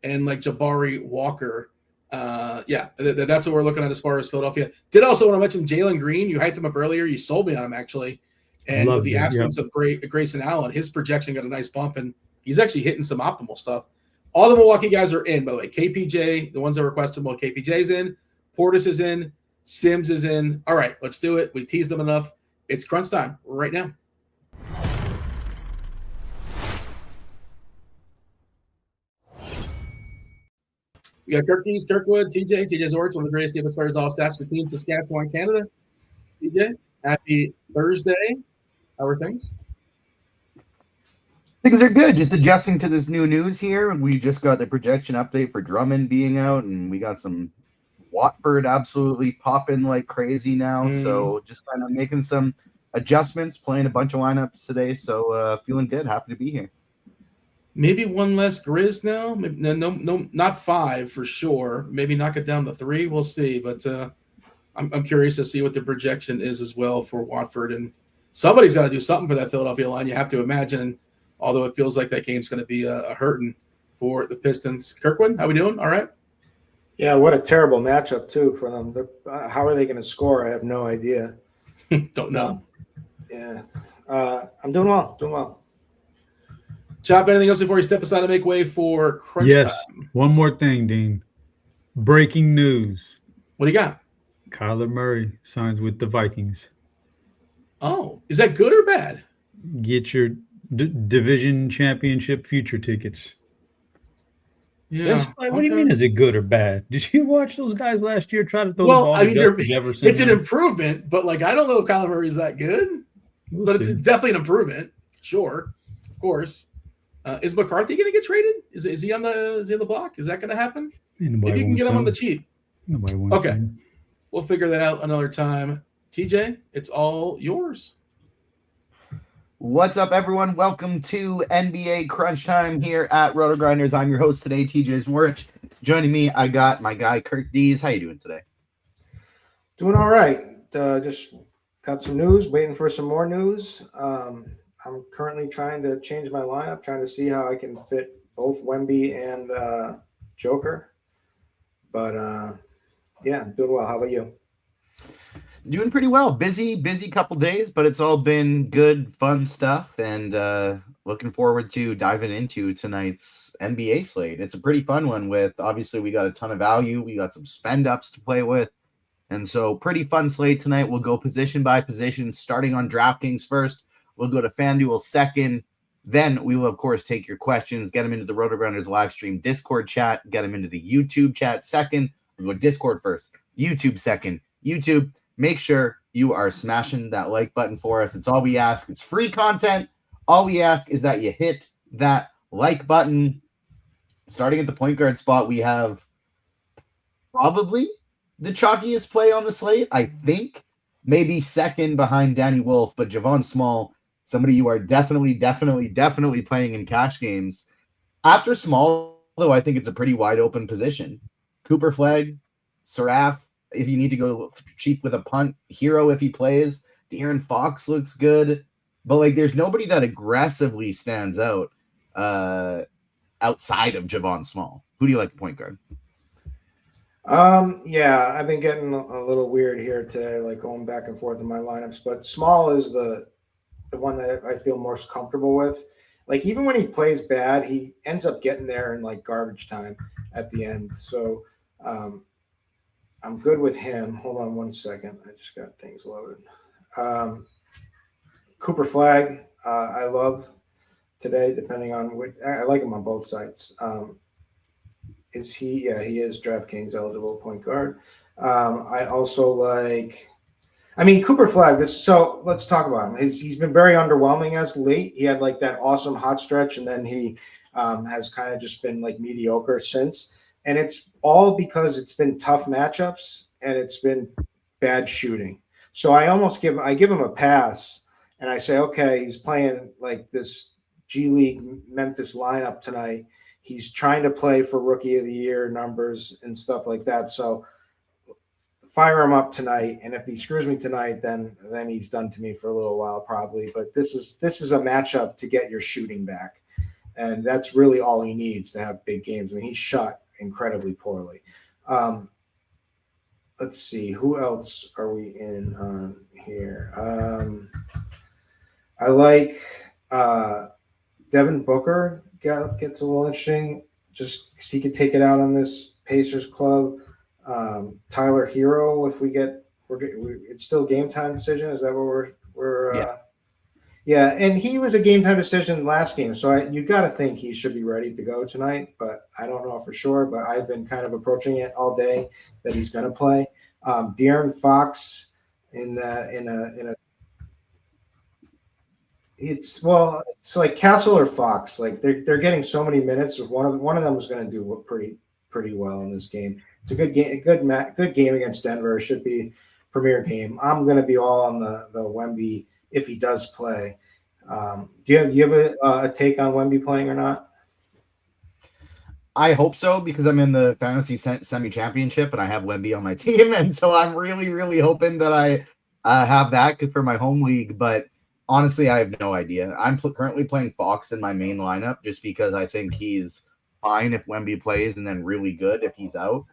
and like Jabari Walker. That's what we're looking at as far as Philadelphia. Did also want to mention Jalen Green. You hyped him up earlier. You sold me on him, actually. And with Loved the it. absence of Grayson Allen, his projection got a nice bump, and he's actually hitting some optimal stuff. All the Milwaukee guys are in, by the way. KPJ, the ones that were questionable, KPJ's in. Portis is in. Sims is in. All right, let's do it. We teased them enough. It's crunch time right now. We got Kirkdiese, Kirkwood, TJ Zwarych, one of the greatest DFS players all Saskatoon, Saskatchewan, Canada. TJ, happy Thursday. How are things? Things are good. Just adjusting to this new news here. We just got the projection update for Drummond being out, and we got some Watford absolutely popping like crazy now. So just kind of making some adjustments, playing a bunch of lineups today. So feeling good. Happy to be here. Maybe one less Grizz now. Maybe, no, not 5 for sure. Maybe knock it down to 3. We'll see. But I'm curious to see what the projection is as well for Watford. And somebody's got to do something for that Philadelphia line. You have to imagine. Although it feels like that game's going to be a hurting for the Pistons. Kirkwood, how we doing? All right. Yeah, what a terrible matchup too for them. How are they going to score? I have no idea. Don't know. Yeah, I'm doing well. Doing well. Chop, anything else before you step aside to make way for crunch time? One more thing, Dean. Breaking news. What do you got? Kyler Murray signs with the Vikings. Oh, is that good or bad? Get your division championship future tickets. Yeah. What do you mean? Is it good or bad? Did you watch those guys last year try to throw Well, the ball I to mean, Justin Jefferson? it's an improvement, but like I don't know if Kyler Murray is that good. But it's definitely an improvement. Sure, of course. Is McCarthy going to get traded? Is he on the block? Is that going to happen? Maybe you can get him on the cheap. Nobody wants Okay, him. We'll figure that out another time. TJ, it's all yours. What's up, everyone? Welcome to NBA Crunch Time here at RotoGrinders. I'm your host today, TJ Zwarych. Joining me, I got my guy, Kirkdiese. How you doing today? Doing all right. Just got some news, waiting for some more news. I'm currently trying to change my lineup, trying to see how I can fit both Wemby and Joker. But, yeah, doing well. How about you? Doing pretty well. Busy couple days, but it's all been good, fun stuff, and looking forward to diving into tonight's NBA slate. It's a pretty fun one with, obviously, we got a ton of value. We got some spend-ups to play with, and so pretty fun slate tonight. We'll go position by position, starting on DraftKings first. We'll go to FanDuel second. Then we will, of course, take your questions, get them into the RotoGrinders live stream Discord chat, get them into the YouTube chat second. We'll go Discord first, YouTube second. YouTube, make sure you are smashing that like button for us. It's all we ask. It's free content. All we ask is that you hit that like button. Starting at the point guard spot, we have probably the chalkiest play on the slate, I think. Maybe second behind Danny Wolf, but Javon Small, somebody you are definitely playing in cash games. After Small, though, I think it's a pretty wide open position. Cooper Flag, Seraph, if you need to go cheap with a punt, Hero if he plays. De'Aaron Fox looks good. But like there's nobody that aggressively stands out outside of Javon Small. Who do you like at point guard? Yeah, I've been getting a little weird here today, like going back and forth in my lineups. But Small is the one that I feel most comfortable with. Like even when he plays bad, he ends up getting there in like garbage time at the end. So I'm good with him. Hold on one second. I just got things loaded. Cooper Flag, I love today, depending on which. I like him on both sides. Is he? Yeah, he is DraftKings eligible point guard. I also like. I mean, Cooper Flag. So let's talk about him. He's been very underwhelming as late. He had like that awesome hot stretch, and then he has kind of just been like mediocre since. And it's all because it's been tough matchups and it's been bad shooting. So I almost give him a pass, and I say, okay, he's playing like this G League Memphis lineup tonight. He's trying to play for Rookie of the Year numbers and stuff like that. So fire him up tonight, and if he screws me tonight, then he's done to me for a little while probably. But this is a matchup to get your shooting back, and that's really all he needs to have big games. I mean, he shot incredibly poorly. Let's see, who else are we in on here? I like Devin Booker gets a little interesting just because he could take it out on this Pacers club. Tyler Hero, if it's still game time decision. Is that what we're Yeah. Yeah, and he was a game time decision last game, so you got to think he should be ready to go tonight. But I don't know for sure. But I've been kind of approaching it all day that he's going to play. De'Aaron Fox it's like Castle or Fox. Like they're getting so many minutes. One of them is going to do pretty well in this game. It's a good game, good game against Denver. It should be premier game. I'm going to be all on the Wemby if he does play. Do you have a take on Wemby playing or not? I hope so, because I'm in the fantasy semi-championship and I have Wemby on my team, and so I'm really, really hoping that I have that for my home league. But honestly, I have no idea. I'm currently playing Fox in my main lineup just because I think he's fine if Wemby plays, and then really good if he's out.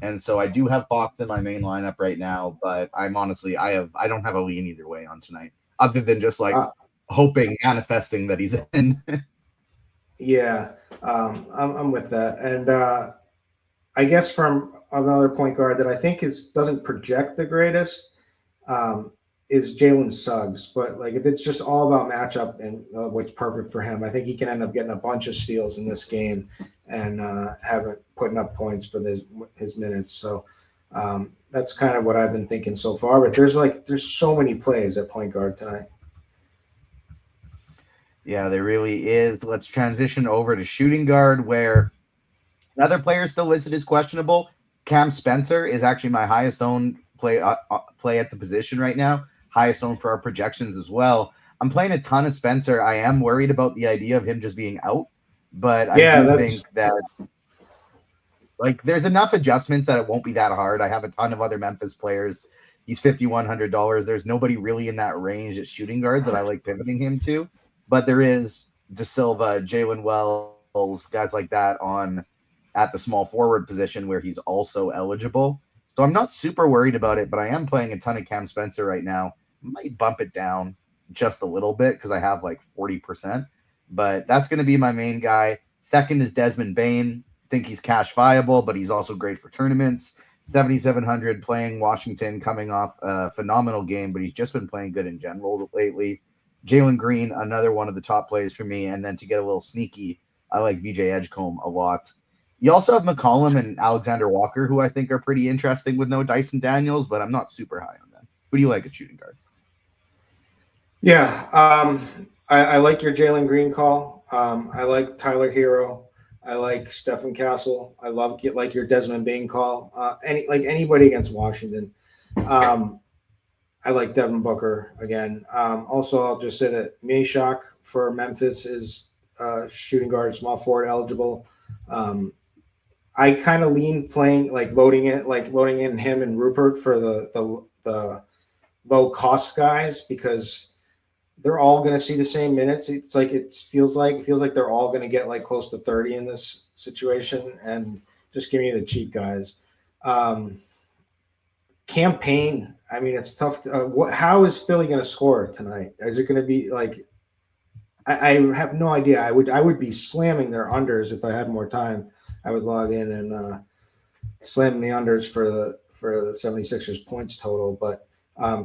And so I do have Fox in my main lineup right now, but I'm honestly I don't have a lean either way on tonight, other than just like hoping, manifesting that he's in. Yeah, I'm with that. And I guess from another point guard that I think doesn't project the greatest is Jalen Suggs. But like if it's just all about matchup and what's perfect for him, I think he can end up getting a bunch of steals in this game and putting up points for his minutes. So that's kind of what I've been thinking so far. But there's so many plays at point guard tonight. Yeah, there really is. Let's transition over to shooting guard, where another player still listed as questionable. Cam Spencer is actually my highest owned play at the position right now. Highest owned for our projections as well. I'm playing a ton of Spencer. I am worried about the idea of him just being out, but I do think that like there's enough adjustments that it won't be that hard. I have a ton of other Memphis players. He's $5,100. There's nobody really in that range at shooting guard that I like pivoting him to. But there is De Silva, Jalen Wells, guys like that at the small forward position where he's also eligible. So I'm not super worried about it, but I am playing a ton of Cam Spencer right now. Might bump it down just a little bit because I have like 40%. But that's going to be my main guy. Second is Desmond Bane. Think he's cash viable, but he's also great for tournaments. 7,700 playing Washington, coming off a phenomenal game, but he's just been playing good in general lately. Jalen Green, another one of the top plays for me. And then to get a little sneaky, I like VJ Edgecombe a lot. You also have McCollum and Alexander Walker, who I think are pretty interesting with no Dyson Daniels, but I'm not super high on them. Who do you like at shooting guard? Yeah, I like your Jalen Green call. I like Tyler Hero. I like Stephen Castle. I like your Desmond Bane call. Anybody against Washington. I like Devin Booker again. Also, I'll just say that Meshack for Memphis is shooting guard, small forward eligible. I kind of lean playing loading in him and Rupert for the low cost guys because they're all going to see the same minutes. It feels like they're all going to get like close to 30 in this situation, and just give me the cheap guys. Campaign. I mean, it's tough. How is Philly going to score tonight? Is it going to be like? I have no idea. I would be slamming their unders if I had more time. I would log in and slam the unders for the 76ers points total. But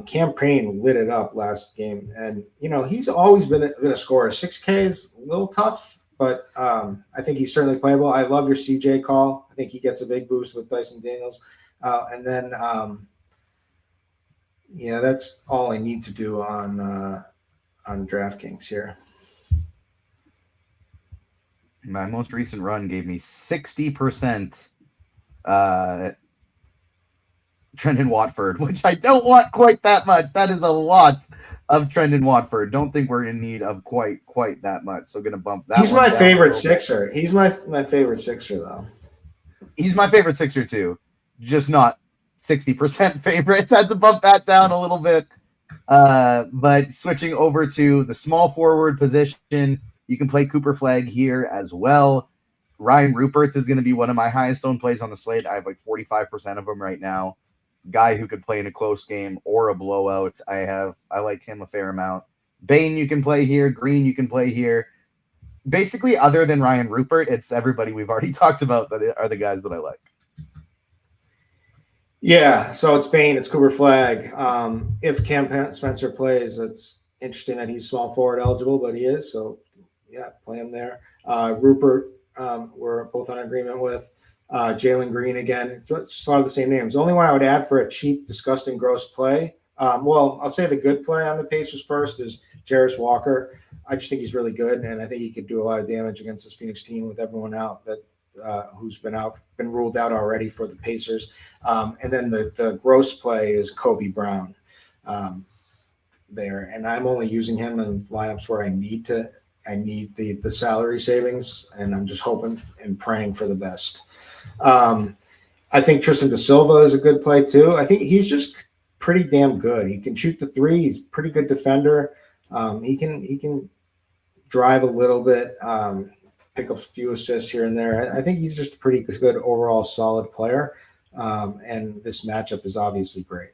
Campaign lit it up last game, and he's always been a scorer. 6K is a little tough, but I think he's certainly playable. I love your CJ call. I think he gets a big boost with Dyson Daniels, and then that's all I need to do on DraftKings here. My most recent run gave me 60% Trendon Watford, which I don't want quite that much. That is a lot of Trendon Watford. Don't think we're in need of quite that much. So going to bump that. He's my favorite Sixer. He's my favorite Sixer, though. He's my favorite Sixer too, just not 60% favorites. Had to bump that down a little bit. But switching over to the small forward position, you can play Cooper Flag here as well. Ryan Rupert is going to be one of my highest owned plays on the slate. I have like 45% of them right now. Guy who could play in a close game or a blowout. I like him a fair amount. Bane you can play here. Green you can play here. Basically, other than Ryan Rupert, it's everybody we've already talked about that are the guys that I like. Yeah, so it's Bane, it's Cooper Flag. If Cam Spencer plays, it's interesting that he's small forward eligible, but he is. So, yeah, play him there. Rupert, we're both on agreement with. Jalen Green again, just a lot of the same names. The only one I would add for a cheap, disgusting, gross play, well, I'll say the good play on the Pacers first is Jarris Walker. I just think he's really good, and I think he could do a lot of damage against this Phoenix team with everyone out that who's been ruled out already for the Pacers. And then the gross play is Kobe Brown there, and I'm only using him in lineups where I need the salary savings, and I'm just hoping and praying for the best. I think Tristan da Silva is a good play too. I think he's just pretty damn good. He can shoot the three. He's a pretty good defender. He can drive a little bit, pick up a few assists here and there. I think he's just a pretty good overall solid player. And this matchup is obviously great.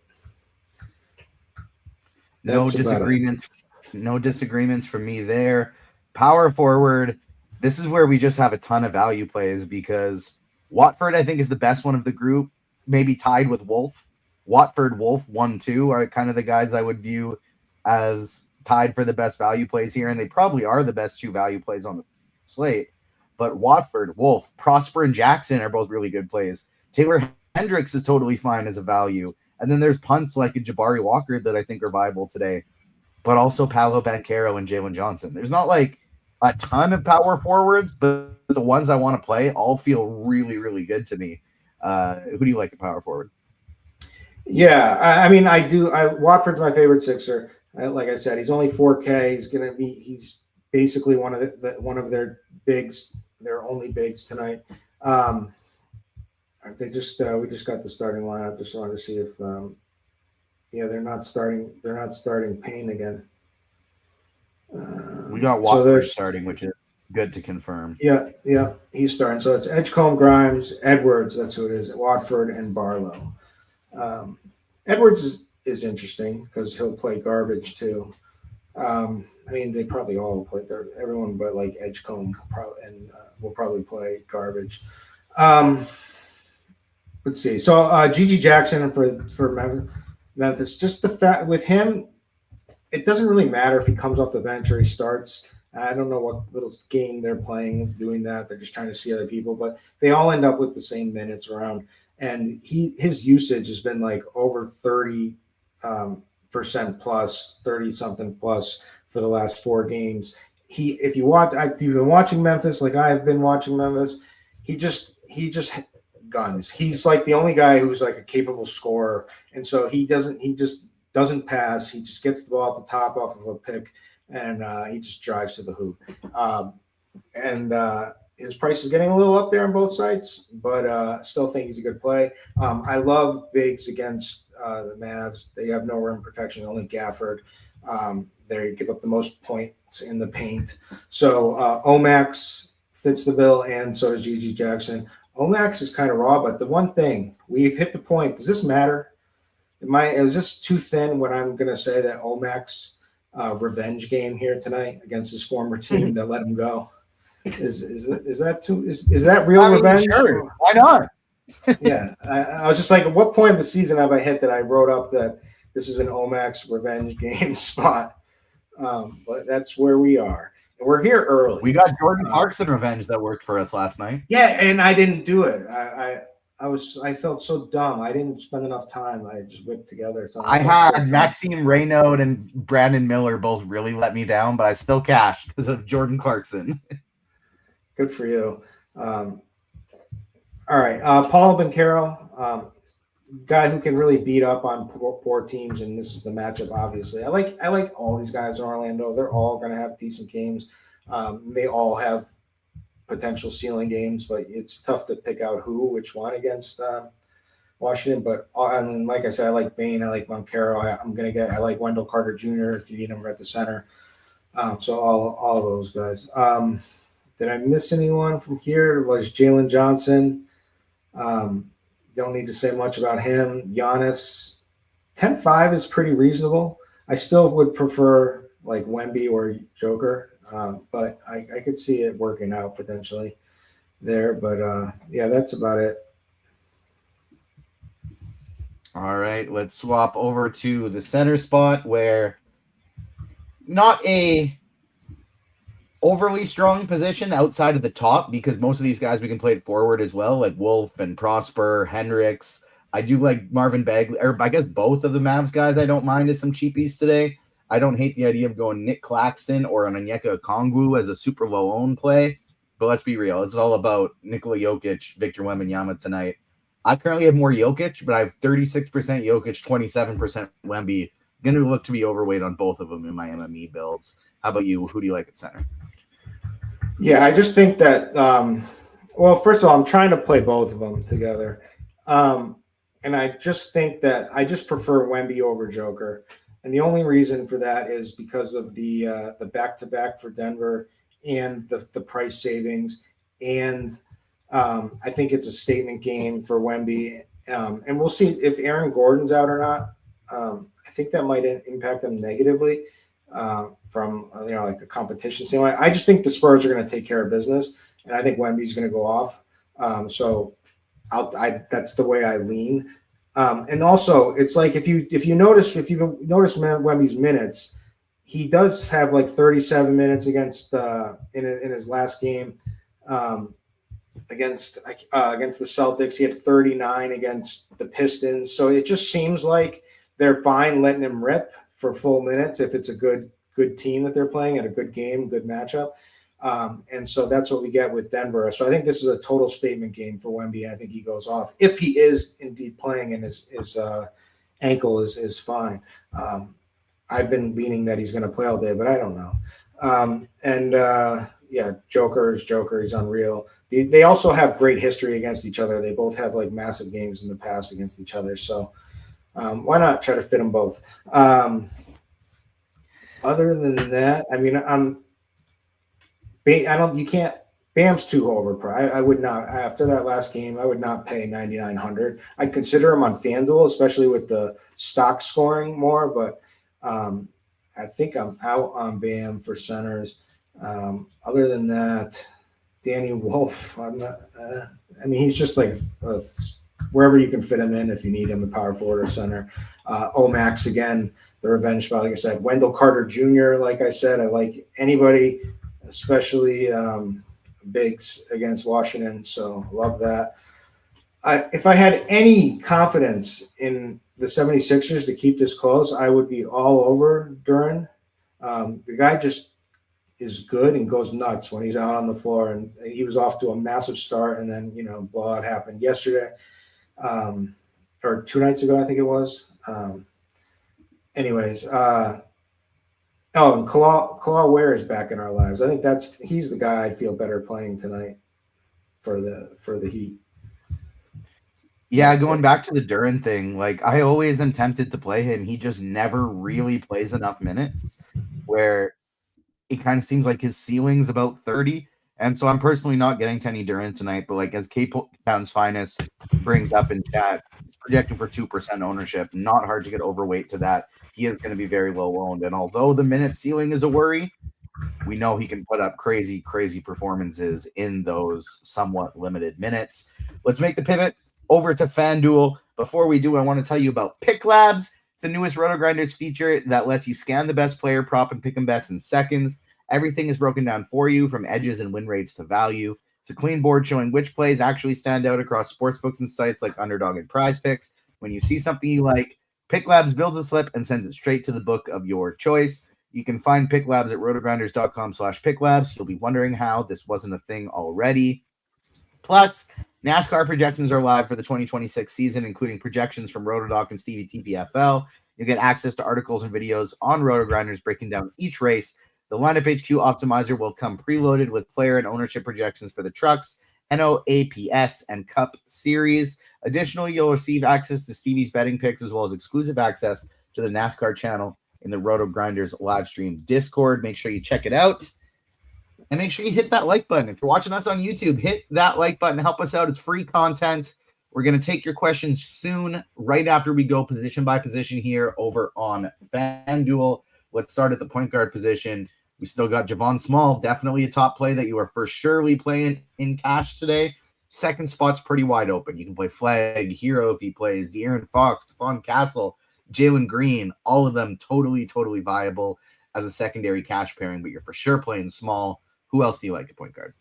No disagreements from me there. Power forward. This is where we just have a ton of value plays because Watford, I think, is the best one of the group, maybe tied with Wolf. Watford, Wolf, 1-2 are kind of the guys I would view as tied for the best value plays here, and they probably are the best two value plays on the slate. But Watford, Wolf, Prosper, and Jackson are both really good plays. Taylor Hendricks is totally fine as a value. And then there's punts like a Jabari Walker that I think are viable today, but also Paolo Banchero and Jalen Johnson. There's not like a ton of power forwards, but the ones I want to play all feel really, really good to me. Who do you like at power forward? Yeah, I mean, I do. Watford's my favorite Sixer. Like I said, he's only 4K. He's basically one of their bigs, their only bigs tonight. We just got the starting lineup. Just wanted to see if they're not starting Payne again. We got Watford starting, which is good to confirm. Yeah, he's starting. So it's Edgecombe, Grimes, Edwards. That's who it is. Watford and Barlow. Edwards is interesting because he'll play garbage too. I mean, they probably all play. Everyone but like Edgecombe will probably play garbage. Let's see. So G.G. Jackson for Memphis. Just the fact with him, it doesn't really matter if he comes off the bench or he starts. I don't know what little game they're playing doing that. They're just trying to see other people, but they all end up with the same minutes around. And his usage has been like over 30% plus, 30 something plus for the last 4 games. If you've been watching Memphis like I've been watching Memphis, he just guns. He's like the only guy who's like a capable scorer, and so he just doesn't pass. He just gets the ball at the top off of a pick, and he just drives to the hoop. His price is getting a little up there on both sides, but still think he's a good play. I love bigs against the Mavs. They have no rim protection, only Gafford. They give up the most points in the paint. So Omax fits the bill, and so does G.G. Jackson. Omax is kind of raw, but the one thing, we've hit the point. Does this matter? Is this too thin when I'm going to say that Omax revenge game here tonight against his former team that let him go? Is that real revenge? Sure. Why not? Yeah, I was just like, at what point of the season have I hit that I wrote up that this is an Omax revenge game spot? But that's where we are, and we're here early. We got Jordan Clarkson revenge that worked for us last night. Yeah, and I didn't do it. I felt so dumb. I didn't spend enough time. I just whipped together. I had Maxime Reynaud and Brandon Miller both really let me down, but I still cashed because of Jordan Clarkson. Good for you. All right. Paolo Banchero, guy who can really beat up on poor teams, and this is the matchup, obviously. I like all these guys in Orlando. They're all going to have decent games. They all have potential ceiling games, but it's tough to pick out which one against Washington. But like I said, I like Bane. I like Banchero. I like Wendell Carter Jr. if you need him at the center. So all of those guys. Did I miss anyone from here? Was Jalen Johnson? Don't need to say much about him. Giannis, 10-5 is pretty reasonable. I still would prefer like Wemby or Joker. But I could see it working out potentially there. But yeah, that's about it. All right, let's swap over to the center spot where not a overly strong position outside of the top, because most of these guys we can play it forward as well, like Wolf and Prosper, Hendricks. I do like Marvin Bagley, or I guess both of the Mavs guys I don't mind as some cheapies today. I don't hate the idea of going Nick Claxton or an Onyeka Okongwu as a super low owned play, but let's be real. It's all about Nikola Jokic, Victor Wembanyama tonight. I currently have more Jokic, but I have 36% Jokic, 27% Wemby. Going to look to be overweight on both of them in my MME builds. How about you? Who do you like at center? Yeah, I just think that, well, first of all, I'm trying to play both of them together. And I just think that I just prefer Wemby over Joker. And the only reason for that is because of the back-to-back for Denver and the price savings. And I think it's a statement game for Wemby. And we'll see if Aaron Gordon's out or not. I think that might impact them negatively from like a competition standpoint. I just think the Spurs are going to take care of business, and I think Wemby's going to go off. So that's the way I lean. And also, it's like if you notice Wemby's minutes, he does have like 37 minutes against in his last game against the Celtics. He had 39 against the Pistons. So it just seems like they're fine letting him rip for full minutes if it's a good team that they're playing and a good game, good matchup. And so that's what we get with Denver. So I think this is a total statement game for Wemby, and I think he goes off if he is indeed playing and his ankle is fine. I've been leaning that he's going to play all day, but I don't know. Yeah, Joker is Joker. He's unreal. They also have great history against each other. They both have like massive games in the past against each other. So why not try to fit them both? Other than that, I mean, you can't. Bam's too overpriced. I would not, after that last game, I would not pay 9,900. I'd consider him on FanDuel, especially with the stock scoring more, but I think I'm out on Bam for centers. Other than that, Danny Wolf, I'm not, I mean, he's just like wherever you can fit him in if you need him, a power forward or center. Omax, again, the revenge spot, like I said. Wendell Carter Jr., like I said, I like anybody, especially bigs against Washington, so love that. If I had any confidence in the 76ers to keep this close, I would be all over Duran. The guy just is good and goes nuts when he's out on the floor, and he was off to a massive start, and then blowout happened yesterday or 2 nights ago, I think it was. Anyways, and Kalal Ware is back in our lives. I think he's the guy I'd feel better playing tonight for the Heat. Yeah, going back to the Duran thing, like I always am tempted to play him. He just never really plays enough minutes where it kind of seems like his ceiling's about 30. And so I'm personally not getting to any Duran tonight, but like as K-Pound's Finest brings up in chat, it's projecting for 2% ownership. Not hard to get overweight to that. He is going to be very low owned. And although the minute ceiling is a worry, we know he can put up crazy, crazy performances in those somewhat limited minutes. Let's make the pivot over to FanDuel. Before we do, I want to tell you about PickLabs. It's the newest RotoGrinders feature that lets you scan the best player prop and pick 'em bets in seconds. Everything is broken down for you, from edges and win rates to value. It's a clean board showing which plays actually stand out across sportsbooks and sites like Underdog and Prize Picks. When you see something you like, PickLabs builds a slip and sends it straight to the book of your choice. You can find PickLabs at rotogrinders.com/PickLabs. You'll be wondering how this wasn't a thing already. Plus, NASCAR projections are live for the 2026 season, including projections from RotoDoc and Stevie TPFL. You'll get access to articles and videos on RotoGrinders breaking down each race. The Lineup HQ Optimizer will come preloaded with player and ownership projections for the Trucks, NOAPS, and Cup Series. Additionally, you'll receive access to Stevie's betting picks as well as exclusive access to the NASCAR channel in the RotoGrinders live stream Discord. Make sure you check it out. And make sure you hit that like button. If you're watching us on YouTube, hit that like button. Help us out. It's free content. We're going to take your questions soon, right after we go position by position here over on FanDuel. Let's start at the point guard position. We still got Javon Small, definitely a top play that you are for surely playing in cash today. Second spot's pretty wide open. You can play Flag, Hero if he plays, De'Aaron Fox, Stephon Castle, Jalen Green, all of them totally viable as a secondary cash pairing, but you're for sure playing Small. Who else do you like at point guard?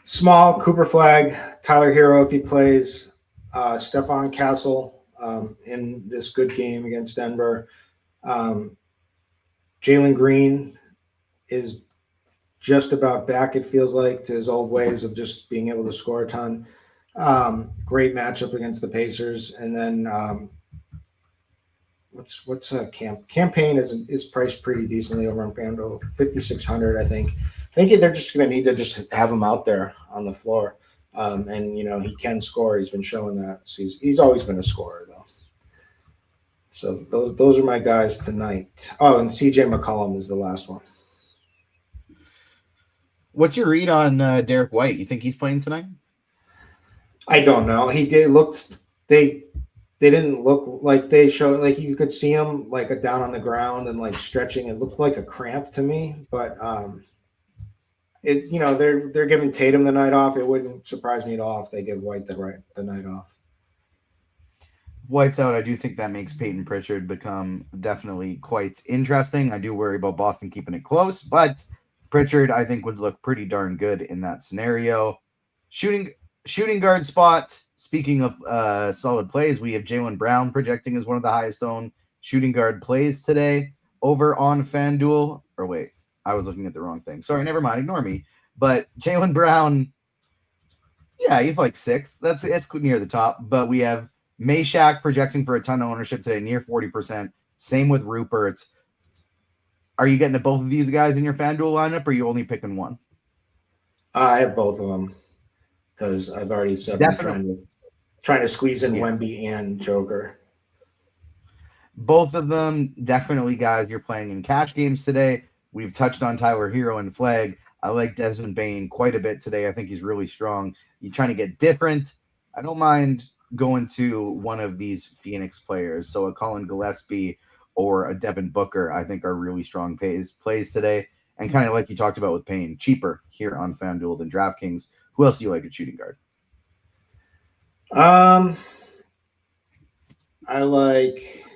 Small, Cooper Flag, Tyler Hero if he plays, Stephon Castle in this good game against Denver. Jalen Green is just about back, it feels like, to his old ways of just being able to score a ton. Great matchup against the Pacers. And then what's a campaign is priced pretty decently over on FanDuel, 5,600, I think. I think they're just going to need to just have him out there on the floor. And, he can score. He's been showing that. So he's always been a scorer, though. So those are my guys tonight. Oh, and CJ McCollum is the last one. What's your read on Derek White? You think he's playing tonight? I don't know. They didn't look like they showed, like you could see him like down on the ground and like stretching. It looked like a cramp to me, but they're giving Tatum the night off. It wouldn't surprise me at all if they give White the night off. White's out. I do think that makes Peyton Pritchard become definitely quite interesting. I do worry about Boston keeping it close, but Pritchard, I think, would look pretty darn good in that scenario. Shooting guard spot. Speaking of solid plays, we have Jaylen Brown projecting as one of the highest owned shooting guard plays today over on FanDuel. Or wait, I was looking at the wrong thing. Sorry, never mind. Ignore me. But Jaylen Brown, yeah, he's like 6th. It's near the top. But we have Meshack projecting for a ton of ownership today, near 40%. Same with Rupert. Are you getting to both of these guys in your FanDuel lineup, or are you only picking one? I have both of them because I've already said I'm trying to squeeze in Wemby and Joker. Both of them definitely guys you're playing in cash games today. We've touched on Tyler Hero and Flag. I like Desmond Bane quite a bit today. I think he's really strong. You're trying to get different. I don't mind going to one of these Phoenix players. So a Colin Gillespie or a Devin Booker, I think, are really strong plays today. And kind of like you talked about with Payne, cheaper here on FanDuel than DraftKings. Who else do you like at shooting guard? I like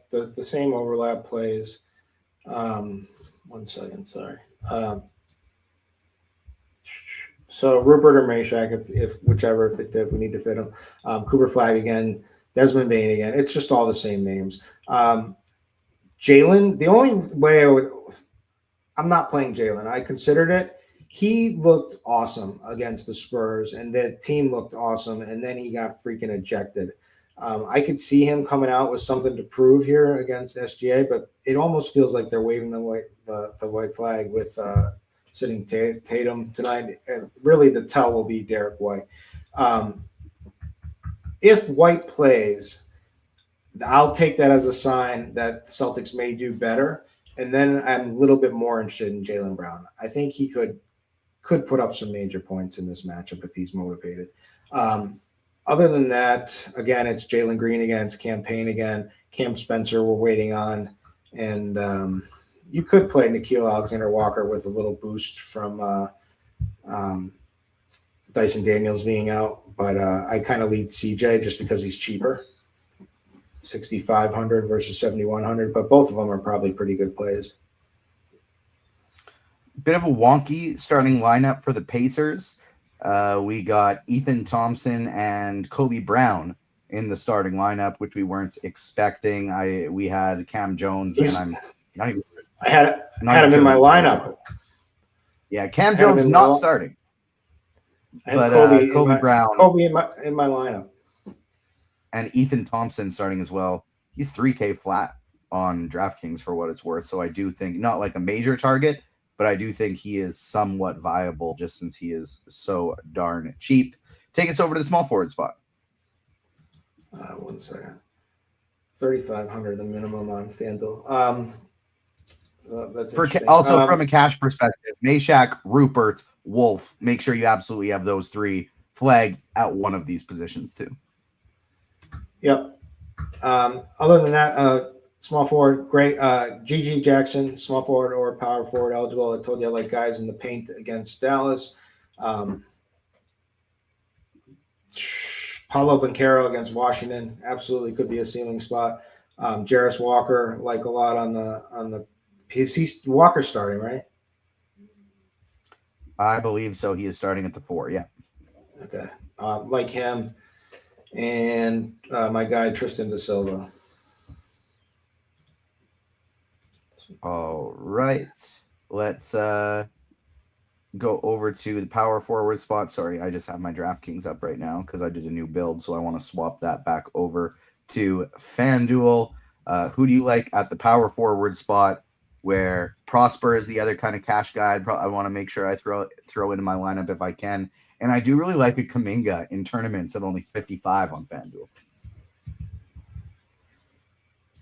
the same overlap plays. 1 second, sorry. So Rupert or Meshack, if they fit, we need to fit them. Cooper Flag again, Desmond Bane again. It's just all the same names. Jalen, the only way I'm not playing Jalen. I considered it. He looked awesome against the Spurs, and the team looked awesome, and then he got freaking ejected. I could see him coming out with something to prove here against SGA, but it almost feels like they're waving the white flag with sitting Tatum tonight. And really, the tell will be Derek White. If White plays, I'll take that as a sign that the Celtics may do better, and then I'm a little bit more interested in Jaylen Brown. I think he could put up some major points in this matchup if he's motivated. Other than that, again, it's Jalen Green again, it's Campaign again, Cam Spencer we're waiting on, and you could play Nickeil Alexander-Walker with a little boost from Dyson Daniels being out, but I kind of lead CJ just because he's cheaper, 6,500 versus 7,100, but both of them are probably pretty good plays. Bit of a wonky starting lineup for the Pacers. We got Ethan Thompson and Kobe Brown in the starting lineup, which we weren't expecting. We had Cam Jones, and I'm not even. I had him in my lineup. Yeah, Cam Jones not starting. But Kobe Brown. Kobe in my lineup. And Ethan Thompson starting as well. He's 3K flat on DraftKings for what it's worth. So I do think, not like a major target, but I do think he is somewhat viable just since he is so darn cheap. Take us over to the small forward spot. 1 second. 3,500 the minimum on FanDuel. That's also from a cash perspective, Meshack, Rupert, Wolf. Make sure you absolutely have those three. Flag at one of these positions too. Yep. Other than that, small forward, great. GG Jackson, small forward or power forward eligible. I told you I like guys in the paint against Dallas. Paulo Banchero against Washington absolutely could be a ceiling spot. Jarris Walker, like a lot on the. He's Walker starting, right? I believe so. He is starting at the 4. Yeah. Okay. Like him, and my guy Tristan Da Silva. All right. Let's go over to the power forward spot. Sorry, I just have my DraftKings up right now because I did a new build, so I want to swap that back over to FanDuel. Who do you like at the power forward spot where Prosper is the other kind of cash guy? I want to make sure I throw into my lineup if I can. And I do really like a Kuminga in tournaments at only 55 on FanDuel.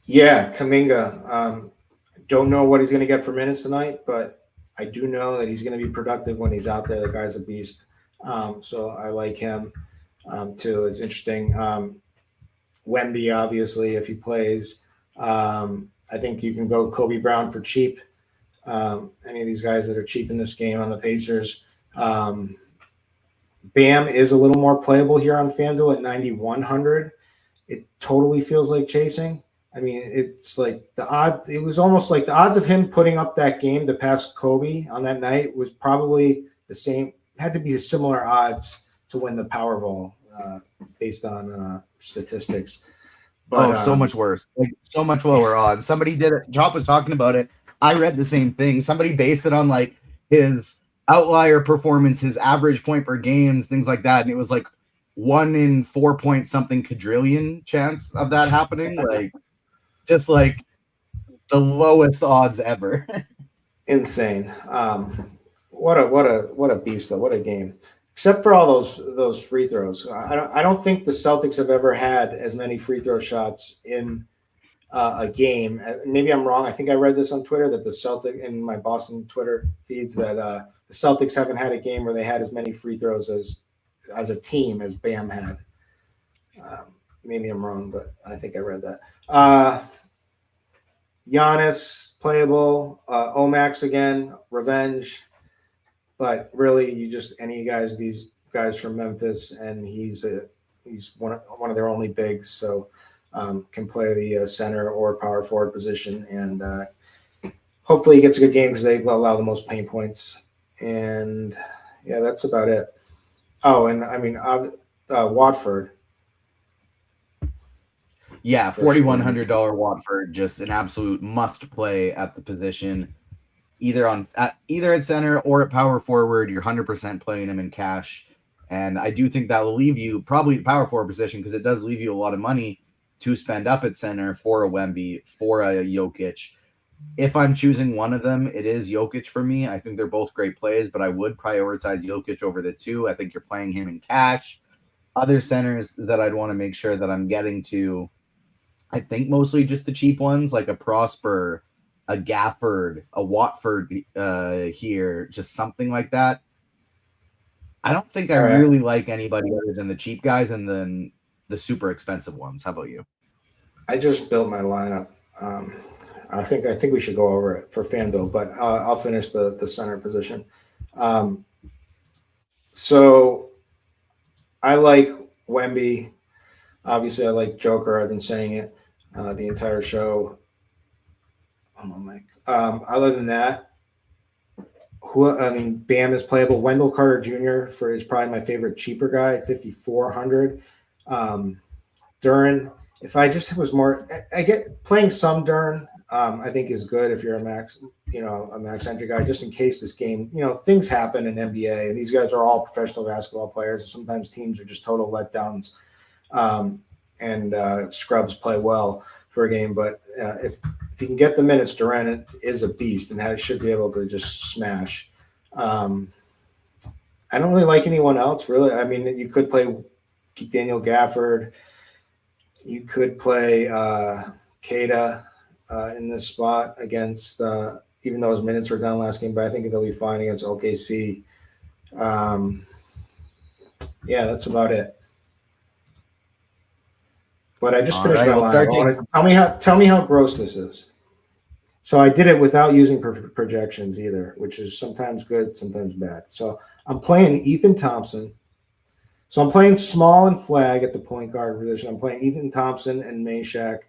Yeah, Kuminga. Don't know what he's going to get for minutes tonight, but I do know that he's going to be productive when he's out there. The guy's a beast. So I like him too. It's interesting. Wemby, obviously, if he plays. I think you can go Kobe Brown for cheap. Any of these guys that are cheap in this game on the Pacers. Bam is a little more playable here on FanDuel at 9,100. It totally feels like chasing. I mean, it's like it was almost like the odds of him putting up that game to pass Kobe on that night was probably the same, had to be similar odds to win the Powerball based on statistics. But, so much worse. Like, so much lower odds. Somebody did it. Chop was talking about it. I read the same thing. Somebody based it on like his outlier performance, his average point per game, things like that. And it was like 1 in 4 point something quadrillion chance of that happening. Like, just like the lowest odds ever. Insane. What a beast though. What a game. Except for all those free throws. I don't think the Celtics have ever had as many free throw shots in a game. Maybe I'm wrong. I think I read this on Twitter that the Celtic in my Boston Twitter feeds that the Celtics haven't had a game where they had as many free throws as a team as Bam had. Maybe I'm wrong, but I think I read that. Giannis playable. Omax again, revenge. But really, these guys from Memphis, and he's one of their only bigs, so can play the center or power forward position, and hopefully he gets a good game because they allow the most paint points. And yeah, that's about it. Oh, and I mean Watford. Yeah, $4,100 Watford, just an absolute must play at the position. Either at center or at power forward, you're 100% playing him in cash. And I do think that will leave you probably the power forward position because it does leave you a lot of money to spend up at center for a Wemby, for a Jokic. If I'm choosing one of them, it is Jokic for me. I think they're both great plays, but I would prioritize Jokic over the two. I think you're playing him in cash. Other centers that I'd want to make sure that I'm getting to, I think mostly just the cheap ones like a Prosper, a Gafford, a Watford here, just something like that. I don't think I really like anybody other than the cheap guys and then the super expensive ones. How about you? I just built my lineup. I think we should go over it for FanDuel, but I'll finish the center position. So I like Wemby. Obviously, I like Joker. I've been saying it the entire show. Other than that, Bam is playable. Wendell Carter Jr. is probably my favorite cheaper guy, 5,400. Duren, if I just was more, I get playing some Duren. I think is good if you're a max entry guy, just in case this game, things happen in NBA, and these guys are all professional basketball players. And sometimes teams are just total letdowns, and scrubs play well for a game. But if you can get the minutes, Durant is a beast and should be able to just smash. I don't really like anyone else, really. I mean, you could play Daniel Gafford. You could play Keita in this spot against, even though his minutes were down last game, but I think they'll be fine against OKC. Yeah, that's about it. But I just All finished right, my we'll line. start Tell me how gross this is. So I did it without using projections either, which is sometimes good, sometimes bad. So I'm playing Ethan Thompson. So I'm playing Small and Flag at the point guard position. I'm playing Ethan Thompson and Meshack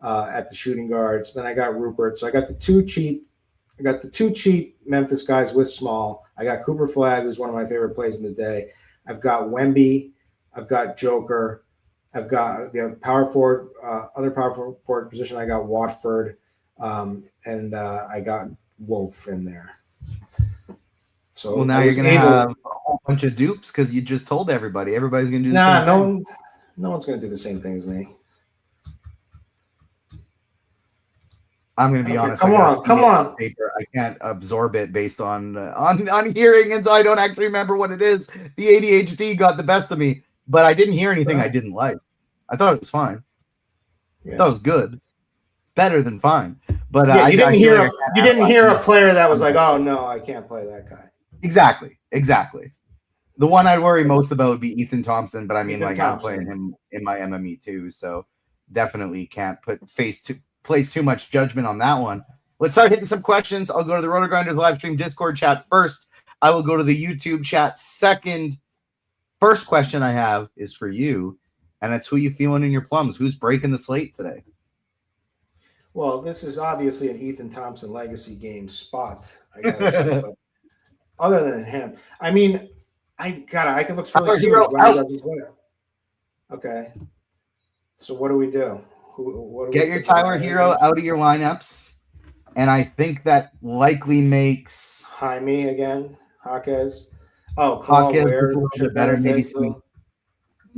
at the shooting guards. Then I got Rupert. So I got the two cheap Memphis guys with Small. I got Cooper Flag, who's one of my favorite plays in the day. I've got Wemby. I've got Joker. I've got the power forward, other power forward position. I got Watford, and I got Wolf in there. So Well, now you're going to have a whole bunch of dupes because you just told everybody. Everybody's going to do the same thing. No one's going to do the same thing as me. I'm going to be honest. Come on. Paper. I can't absorb it based on hearing, and so I don't actually remember what it is. The ADHD got the best of me, but I didn't hear anything I didn't like. I thought it was fine. Yeah. I thought it was good, better than fine. But you didn't hear a player that was like, "Oh no, I can't play that guy." Exactly. The one I'd worry most about would be Ethan Thompson, but I mean, Ethan I'm Thompson. playing him in my MME too, so definitely can't place too much judgment on that one. Let's start hitting some questions. I'll go to the RotoGrinders live stream Discord chat first. I will go to the YouTube chat second. First question I have is for you, and that's who you feeling in your plums. Who's breaking the slate today? Well, this is obviously an Ethan Thompson legacy game spot. I gotta say, but other than him, I mean, I can look really stupid when he doesn't play. Okay, so what do we do? Get your Tyler Hero out of your lineups, and I think that likely makes Jaime again, Jaquez. Oh, Jaquez Ware a little bit better. Maybe some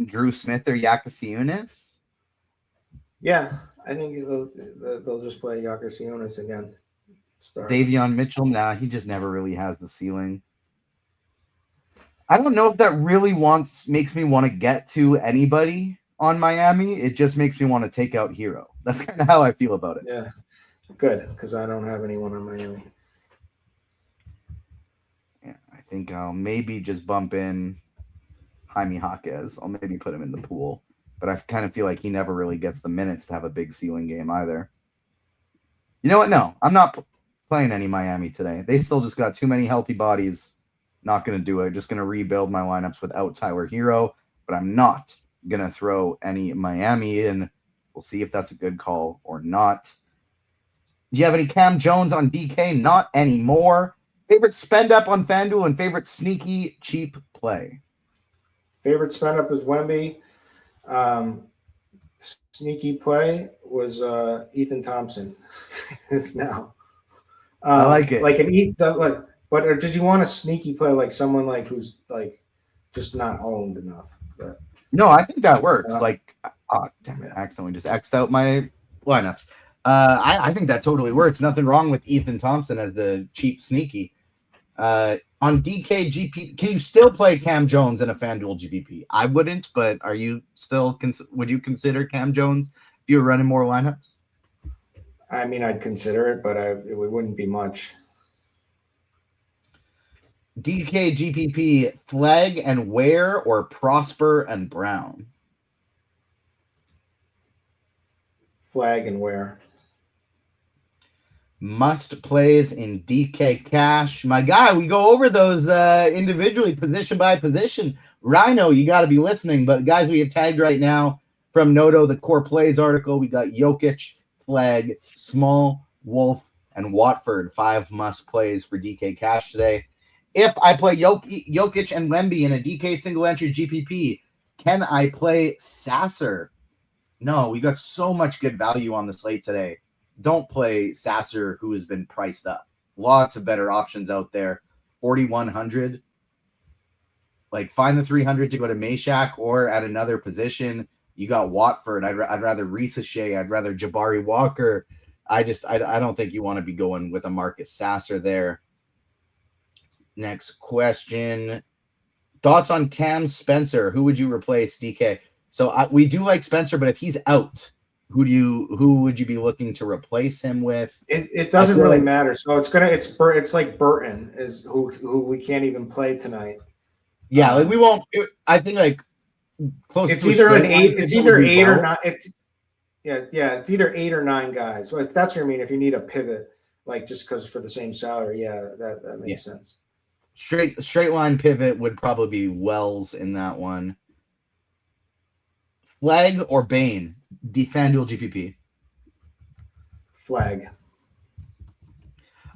Drew Smith or Yakasiunas. Yeah, I think they'll just play Yakasiunas again. Davion Mitchell, he just never really has the ceiling. I don't know if that really makes me want to get to anybody on Miami. It just makes me want to take out Hero. That's kind of how I feel about it. Yeah, good, because I don't have anyone on Miami. Yeah, I think I'll maybe just bump in Jaime Jaquez. I'll maybe put him in the pool, but I kind of feel like he never really gets the minutes to have a big ceiling game either. You know what? No, I'm not playing any Miami today. They still just got too many healthy bodies. Not going to do it. Just going to rebuild my lineups without Tyler Hero, but I'm not going to throw any Miami in. We'll see if that's a good call or not. Do you have any Cam Jones on DK? Not anymore. Favorite spend up on FanDuel and favorite sneaky cheap play? Favorite spend up is Wemby. Sneaky play was Ethan Thompson. It's now. I like it. But or did you want a sneaky play like someone like who's like just not owned enough? But no, I think that works. Damn it! I accidentally just X'd out my lineups. I think that totally works. Nothing wrong with Ethan Thompson as the cheap sneaky. On DK GP, can you still play Cam Jones in a FanDuel GPP? I wouldn't, but are you still? Would you consider Cam Jones if you were running more lineups? I mean, I'd consider it, but it wouldn't be much. DK GPP, Flag and Ware or Prosper and Brown? Flag and Ware. Must plays in DK Cash. My guy, we go over those individually, position by position. Rhino, you got to be listening. But guys, we have tagged right now from Noto, the core plays article. We got Jokic, Flag, Small, Wolf, and Watford. 5 must plays for DK Cash today. If I play Jokic and Wemby in a DK single entry GPP, can I play Sasser? No, we got so much good value on the slate today. Don't play Sasser, who has been priced up. Lots of better options out there. 4,100. Like, find the 300 to go to Meshack or at another position. You got Watford. I'd rather Risa Shea. I'd rather Jabari Walker. I don't think you want to be going with a Marcus Sasser there. Next question. Thoughts on Cam Spencer? Who would you replace, DK? So we do like Spencer, but if he's out, who would you be looking to replace him with? It doesn't really matter. So it's like Burton is who we can't even play tonight. Yeah, like we won't. I think like close It's to a either straight an line eight. pivot It's would either be 8 or well. 9. It's either 8 or 9 guys. So if that's what you mean, if you need a pivot, like just because for the same salary, that makes sense. Straight line pivot would probably be Wells in that one. Flag or Bane? FanDuel GPP. Flag.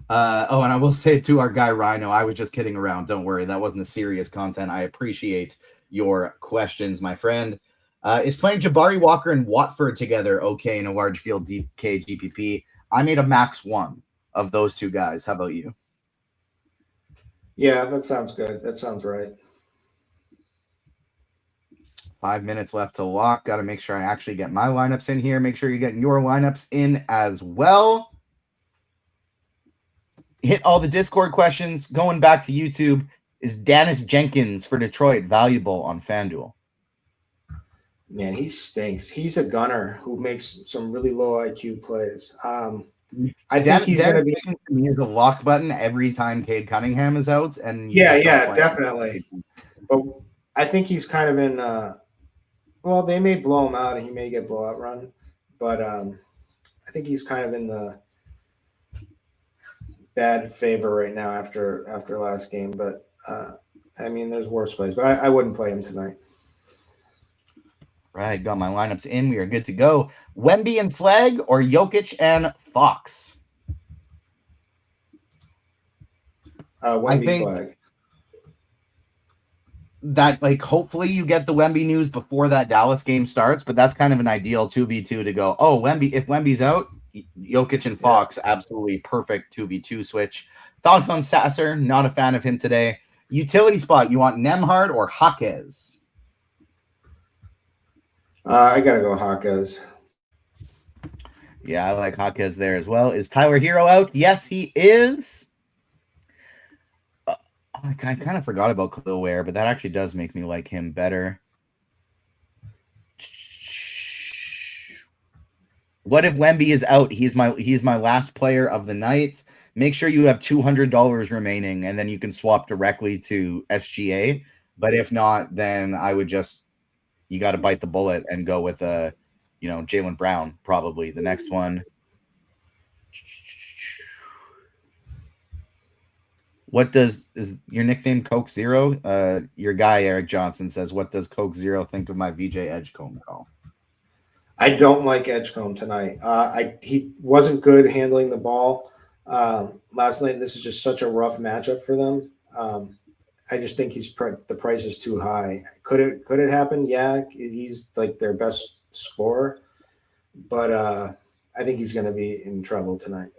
And I will say to our guy Rhino, I was just kidding around. Don't worry, that wasn't a serious content. I appreciate your questions, my friend. Is playing Jabari Walker and Watford together okay in a large field DK GPP? I made a max 1 of those two guys. How about you? Yeah, that sounds good. That sounds right. 5 minutes left to lock. Got to make sure I actually get my lineups in here. Make sure you're getting your lineups in as well. Hit all the Discord questions. Going back to YouTube, is Dennis Jenkins for Detroit valuable on FanDuel? Man, he stinks. He's a gunner who makes some really low IQ plays. I think he's going to be. To me is a lock button every time Cade Cunningham is out, and definitely. But I think he's kind of in. Well, they may blow him out, and he may get blowout run, but I think he's kind of in the bad favor right now after last game. But I mean, there's worse plays, but I wouldn't play him tonight. Right, got my lineups in. We are good to go. Wemby and Flag or Jokic and Fox? Wemby Flag. That, like, hopefully you get the Wemby news before that Dallas game starts, but that's kind of an ideal 2v2 to go, if Wemby's out, Jokic and Fox, absolutely perfect 2v2 switch. Thoughts on Sasser? Not a fan of him today. Utility spot, you want Nembhard or Jaquez? I got to go Jaquez. Yeah, I like Jaquez there as well. Is Tyler Hero out? Yes, he is. I kind of forgot about Khalil Ware, but that actually does make me like him better. What if Wemby is out? He's my last player of the night. Make sure you have $200 remaining, and then you can swap directly to SGA. But if not, then I would you got to bite the bullet and go with Jaylen Brown, probably the next one. Is your nickname Coke Zero? Your guy Eric Johnson says, what does Coke Zero think of my VJ Edgecombe call? I don't like Edgecombe tonight. He wasn't good handling the ball last night. This is just such a rough matchup for them. I just think the price is too high. Could it happen? Yeah, he's like their best scorer, but I think he's going to be in trouble tonight.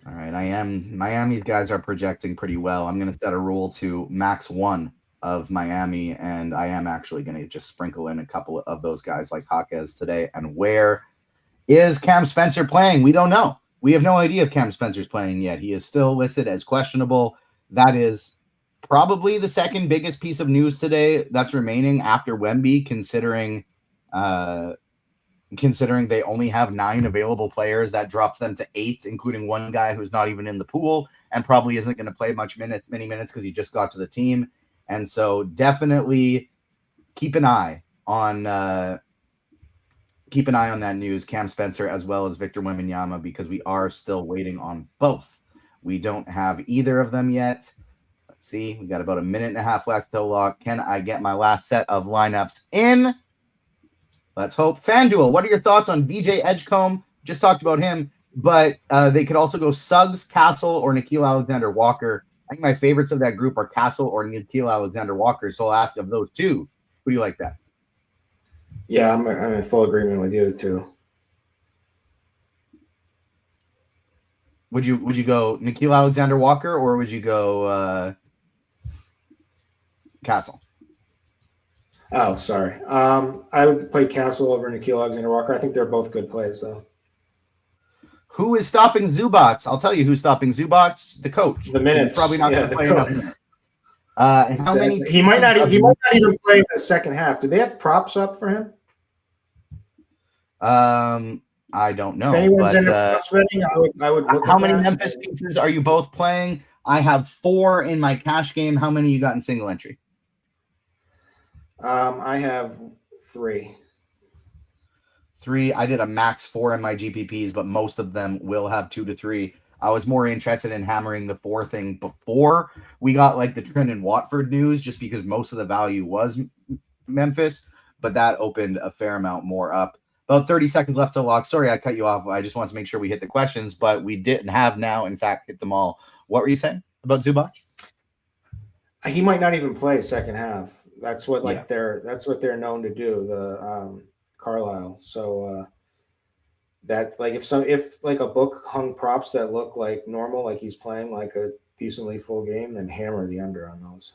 All right, Miami's guys are projecting pretty well. I'm going to set a rule to max 1 of Miami, and I am actually going to just sprinkle in a couple of those guys like Jaquez today. And where is Cam Spencer playing? We don't know. We have no idea if Cam Spencer's playing yet. He is still listed as questionable. That is probably the second biggest piece of news today that's remaining after Wemby, considering they only have 9 available players. That drops them to 8, including one guy who's not even in the pool and probably isn't going to play many minutes because he just got to the team. And so definitely keep an eye on that news, Cam Spencer as well as Victor Wembanyama, because we are still waiting on both. We don't have either of them yet. Let's see. We got about a minute and a half left to lock. Can I get my last set of lineups in? Let's hope. FanDuel, what are your thoughts on VJ Edgecombe? Just talked about him, but they could also go Suggs, Castle, or Nickeil Alexander-Walker. I think my favorites of that group are Castle or Nickeil Alexander-Walker, so I'll ask of those two. Who do you like that? Yeah, I'm in full agreement with you, too. Would you go Nickeil Alexander-Walker or would you go Castle? Oh, sorry. I would play Castle over Nickeil Alexander-Walker. I think they're both good plays, though. Who is stopping Zubats? I'll tell you who's stopping Zubats. The coach. The minutes. He's probably not going to play enough minutes. And how many? He might not even play in the second half. Do they have props up for him? I don't know. If anyone's in props betting, I would look. How many Memphis pieces are you both playing? I have 4 in my cash game. How many you got in single entry? I have 3. 3. I did a max 4 in my GPPs, but most of them will have 2 to 3. I was more interested in hammering the 4 thing before we got like the Trent and Watford news, just because most of the value was Memphis, but that opened a fair amount more up. About 30 seconds left to log. Sorry, I cut you off. I just wanted to make sure we hit the questions, but we didn't have now, in fact, hit them all. What were you saying about Zubac? He might not even play second half. That's what they're known to do, the Carlisle. So that like if like a book hung props that look like normal, like he's playing like a decently full game, then hammer the under on those.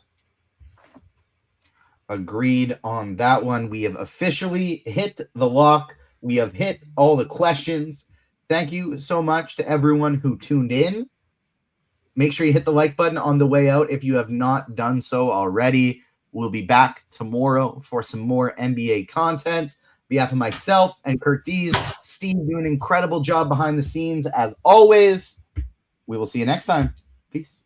Agreed on that one. We have officially hit the lock. We have hit all the questions. Thank you so much to everyone who tuned in. Make sure you hit the like button on the way out if you have not done so already. We'll be back tomorrow for some more NBA content. On behalf of myself and Kirkdiese, Steve doing an incredible job behind the scenes as always. We will see you next time. Peace.